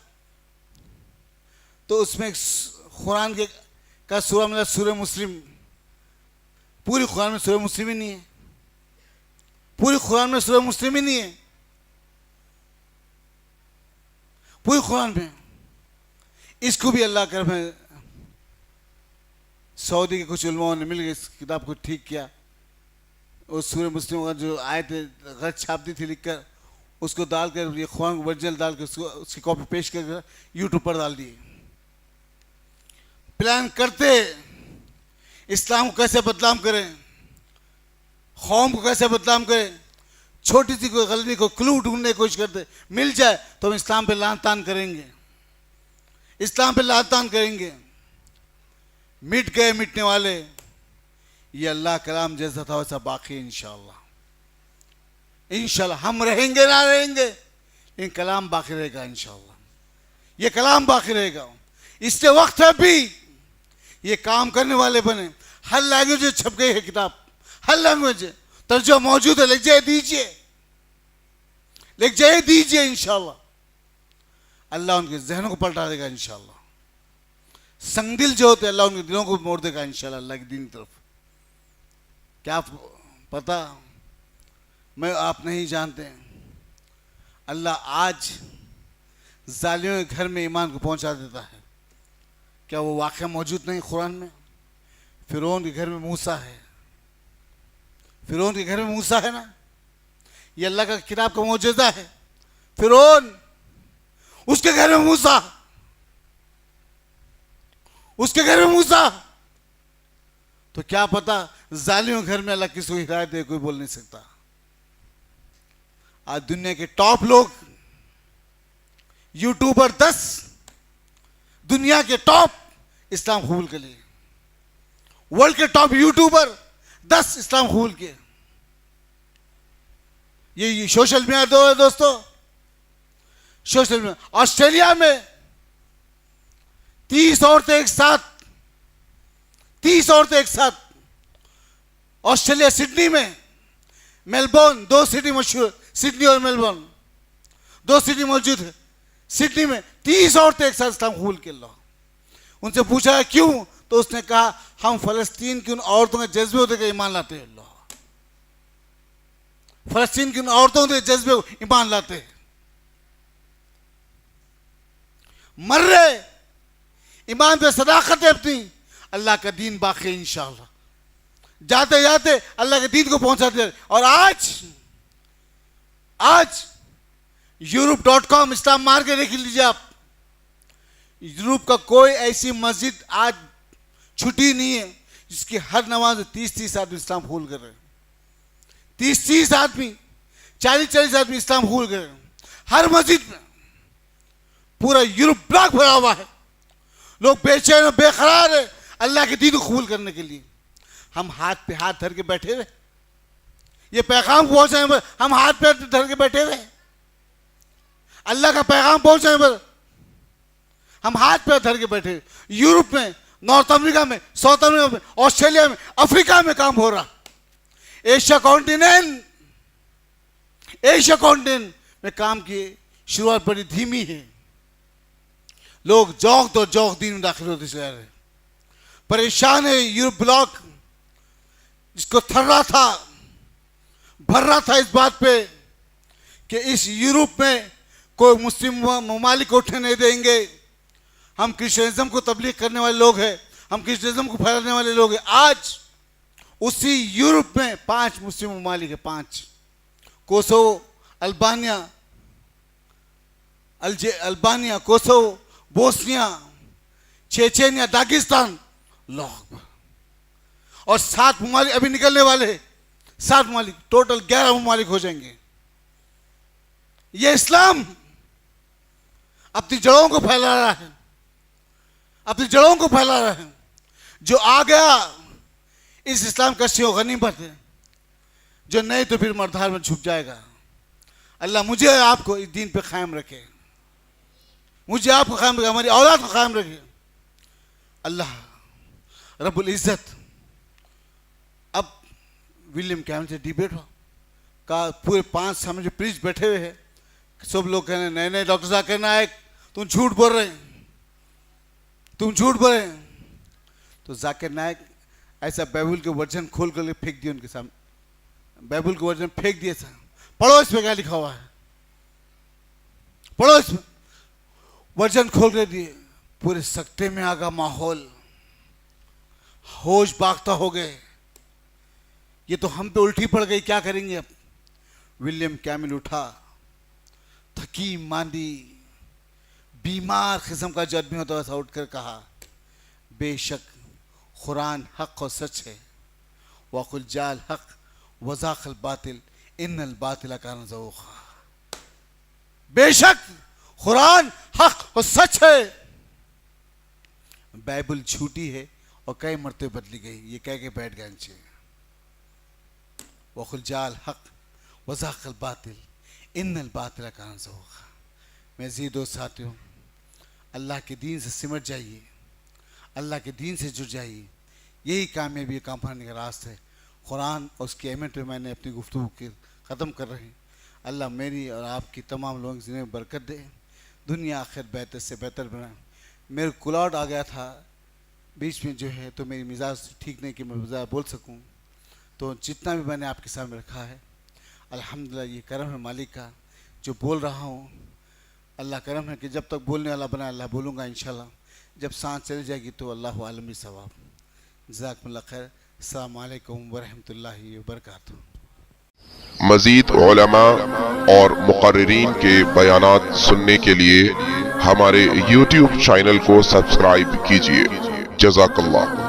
Speaker 2: तो उसमें कुरान के का सूरा मिला, सूरह मुस्लिम। पूरी कुरान में सूरह मुस्लिम ही नहीं है, पूरी कुरान में सूरह मुस्लिम ही नहीं है, पूरी कुरान में। इसको भी अल्लाह कर में सऊदी के कुछ उलमाओं ने मिलकर इस किताब को ठीक किया, उस सूर्य मुस्लिम का जो आए थे गलत छाप दी थी लिखकर, उसको डालकर ये खुरान ओरिजिनल डाल के उसकी कॉपी पेश कर यूट्यूब पर डाल दिए। प्लान करते इस्लाम को कैसे बदनाम करें, कौम को कैसे बदनाम करें, छोटी सी कोई गलती को क्लू ढूंढने की कोशिश करते, मिल जाए तो हम इस्लाम पे लान तान करेंगे, इस्लाम पे लान तान करेंगे। मिट गए मिटने वाले, ये अल्लाह कलाम जैसा था वैसा बाकी है इंशाअल्लाह। इंशाअल्लाह हम रहेंगे ना रहेंगे, लेकिन कलाम बाकी रहेगा इंशाअल्लाह, ये कलाम बाकी रहेगा। इसलिए वक्त है भी ये काम करने वाले बने। हर लैंग्वेज में छप गई है किताब, हर लैंग्वेज तर्जुमा मौजूद है, लिख जाए दीजिए, लिख जाए दीजिए इंशाअल्लाह। अल्लाह उनके जहनों को पलटा देगा इंशाअल्लाह। संगदिल जो होते अल्लाह उनके दिलों को मोड़ देगा इंशाअल्लाह अल्लाह की दीन की तरफ। क्या पता, मैं आप नहीं जानते, अल्लाह आज जालिमों के घर में ईमान को पहुंचा देता है। क्या वो वाक़या मौजूद नहीं कुरान में? फिरौन के घर में मूसा है, फिरौन के घर में मूसा है ना, ये अल्लाह का किताब का मौजूदा है। फिरौन, उसके घर में मूसा, उसके घर में मूसा। तो क्या पता जालिमों घर में अल्लाह किसी को हिदायत दे, कोई बोल नहीं सकता। आज दुनिया के टॉप लोग यूट्यूबर 10 दुनिया के टॉप इस्लाम कबूल के लिए, वर्ल्ड के टॉप यूट्यूबर 10 इस्लाम कबूल किए। ये सोशल मीडिया दो है दोस्तों, सोशल मीडिया। ऑस्ट्रेलिया में 30 औरतें एक साथ, 30 औरतें एक साथ, ऑस्ट्रेलिया सिडनी में, मेलबोर्न, 2 सिटी मशहूर, सिडनी और मेलबोर्न 2 सिटी मौजूद है। सिडनी में 30 औरतें एक साथ इस्लाम कबूल किया। उनसे पूछा है क्यों, तो उसने कहा हम फलस्तीन की उन औरतों के जज्बे होते के ईमान लाते हैं। अल्लाह, फलस्तीन की उन औरतों के जज्बे को ईमान लाते हैं। मर रहे ईमान पे सदाकत है अपनी, अल्लाह का दीन बाकी है इंशाअल्लाह। जाते जाते अल्लाह के दीन को पहुंचाते। और आज यूरोप.com इस्लाम मार के देख लीजिए आप, यूरोप का कोई ऐसी मस्जिद आज छुट्टी नहीं है जिसकी हर नमाज में 30-30 आदमी इस्लाम कबूल कर रहे हैं। 30-30 आदमी, 40-40 आदमी इस्लाम कबूल कर रहे हैं हर मस्जिद में। पूरा यूरोप ब्लॉक भरा हुआ है, लोग बेचैन और बेकरार है अल्लाह के दीन को कबूल करने के लिए। हम हाथ पे हाथ धर के बैठे हुए, ये पैगाम पहुंचाने पर हम हाथ पे धर के बैठे हुए, अल्लाह का पैगाम पहुंचाने पर हम हाथ पे धर के बैठे। यूरोप में, नॉर्थ अमेरिका में, साउथ अमेरिका में, ऑस्ट्रेलिया में, अफ्रीका में काम हो रहा। एशिया कॉन्टिनेंट में काम की शुरुआत बड़ी धीमी है। लोग जौक तो जौक दीन में दाखिल होते जा रहे, परेशान है। यूरोप ब्लॉक जिसको थर्रा था, भर रहा था इस बात पे कि इस यूरोप में कोई मुस्लिम ममालिक उठने नहीं देंगे। हम क्रिश्चियनिज्म को तबलीग करने वाले लोग हैं, हम क्रिश्चियनिज्म को फैलाने वाले लोग हैं। आज उसी यूरोप में 5 मुस्लिम ममालिक है, 5, Kosovo, Albania, Kosovo, Bosnia, Chechnya, Dagestan, लोग और 7 ममालिक अभी निकलने वाले हैं। 7 ममालिक, टोटल 11 ममालिक हो जाएंगे। ये इस्लाम अपनी जड़ों को फैला रहा है, अपनी जड़ों को फैला रहा है। जो आ गया इस इस्लाम का सियो गनीमत है, जो नहीं तो फिर मर्दार में छुप जाएगा। अल्लाह मुझे आपको इस दीन पे कायम रखे, मुझे आपको कायम रखे, हमारी औलाद को कायम रखे। अल्लाह रब्बुल इज़्ज़त। अब विलियम कैमल से डिबेट हो का पूरे 5 सामने जो प्रीच बैठे हुए हैं, सब लोग कहने नए डॉक्टर जाकिर नायक तुम झूठ बोल रहे हैं, तुम झूठ बोल रहे हैं। तो जाकिर नायक ऐसा बाइबल के वर्जन खोल कर फेंक दिए उनके सामने, बाइबल के वर्जन फेंक दिए। पढ़ो इसमें क्या लिखा हुआ है, पढ़ो इसमें। वर्जन खोल कर दिए, पूरे सकते में आ गया माहौल, होश बाख्ता हो गए। ये तो हम पे उल्टी पड़ गई, क्या करेंगे अब। विलियम कैमिल उठा, थकी मांदी बीमार किस्म का जो आदमी होता था, उठकर कहा, बेशक कुरान हक और सच है, वकुल जाल हक वजाखल बातिल इन्नल बातिल कान ज़ऊक़ा। बेशक कुरान हक और सच है, बाइबल झूठी है और कई मरतबे बदली गई, ये कह के बैठ गए नीचे। वकुल जाल हक वजाखल बातिल इन्नल बातिल कान ज़ऊक़ा। मेरे दोस्त साथियों, अल्लाह के दीन से सिमट जाइए, अल्लाह के दीन से जुड़ जाइए, यही कामयाबी कामयाबी का रास्ता है। कुरान और उसकी अहमियत पे मैंने अपनी गुफ्तगू के ख़त्म कर रहे हैं। अल्लाह मेरी और आपकी तमाम लोगों की ज़िंदगी में बरकत दे, दुनिया आखिर बेहतर से बेहतर बनाए। मेरे कुलाउड आ गया था बीच में जो है, तो मेरी मिजाज ठीक नहीं कि मैं मिजाज बोल सकूं, तो जितना भी मैंने आपके सामने रखा है अल्हम्दुलिल्लाह ये करम है मालिक का, जो बोल रहा हूँ अल्लाह करम है कि जब तक बोलने वाला बना अल्लाह बोलूँगा इंशाल्लाह, जब सांस चली जाएगी तो अल्लाह आलम भी सवाब। जज़ाकुमुल्लाह खैर। अस्सलामु अलैकुम वरहमतुल्लाहि वबरकातुहू।
Speaker 3: मज़ीद उलमा और मुक़र्रिरीन के बयानात सुनने के लिए हमारे YouTube चैनल को सब्सक्राइब कीजिए। जज़ाकल्लाह।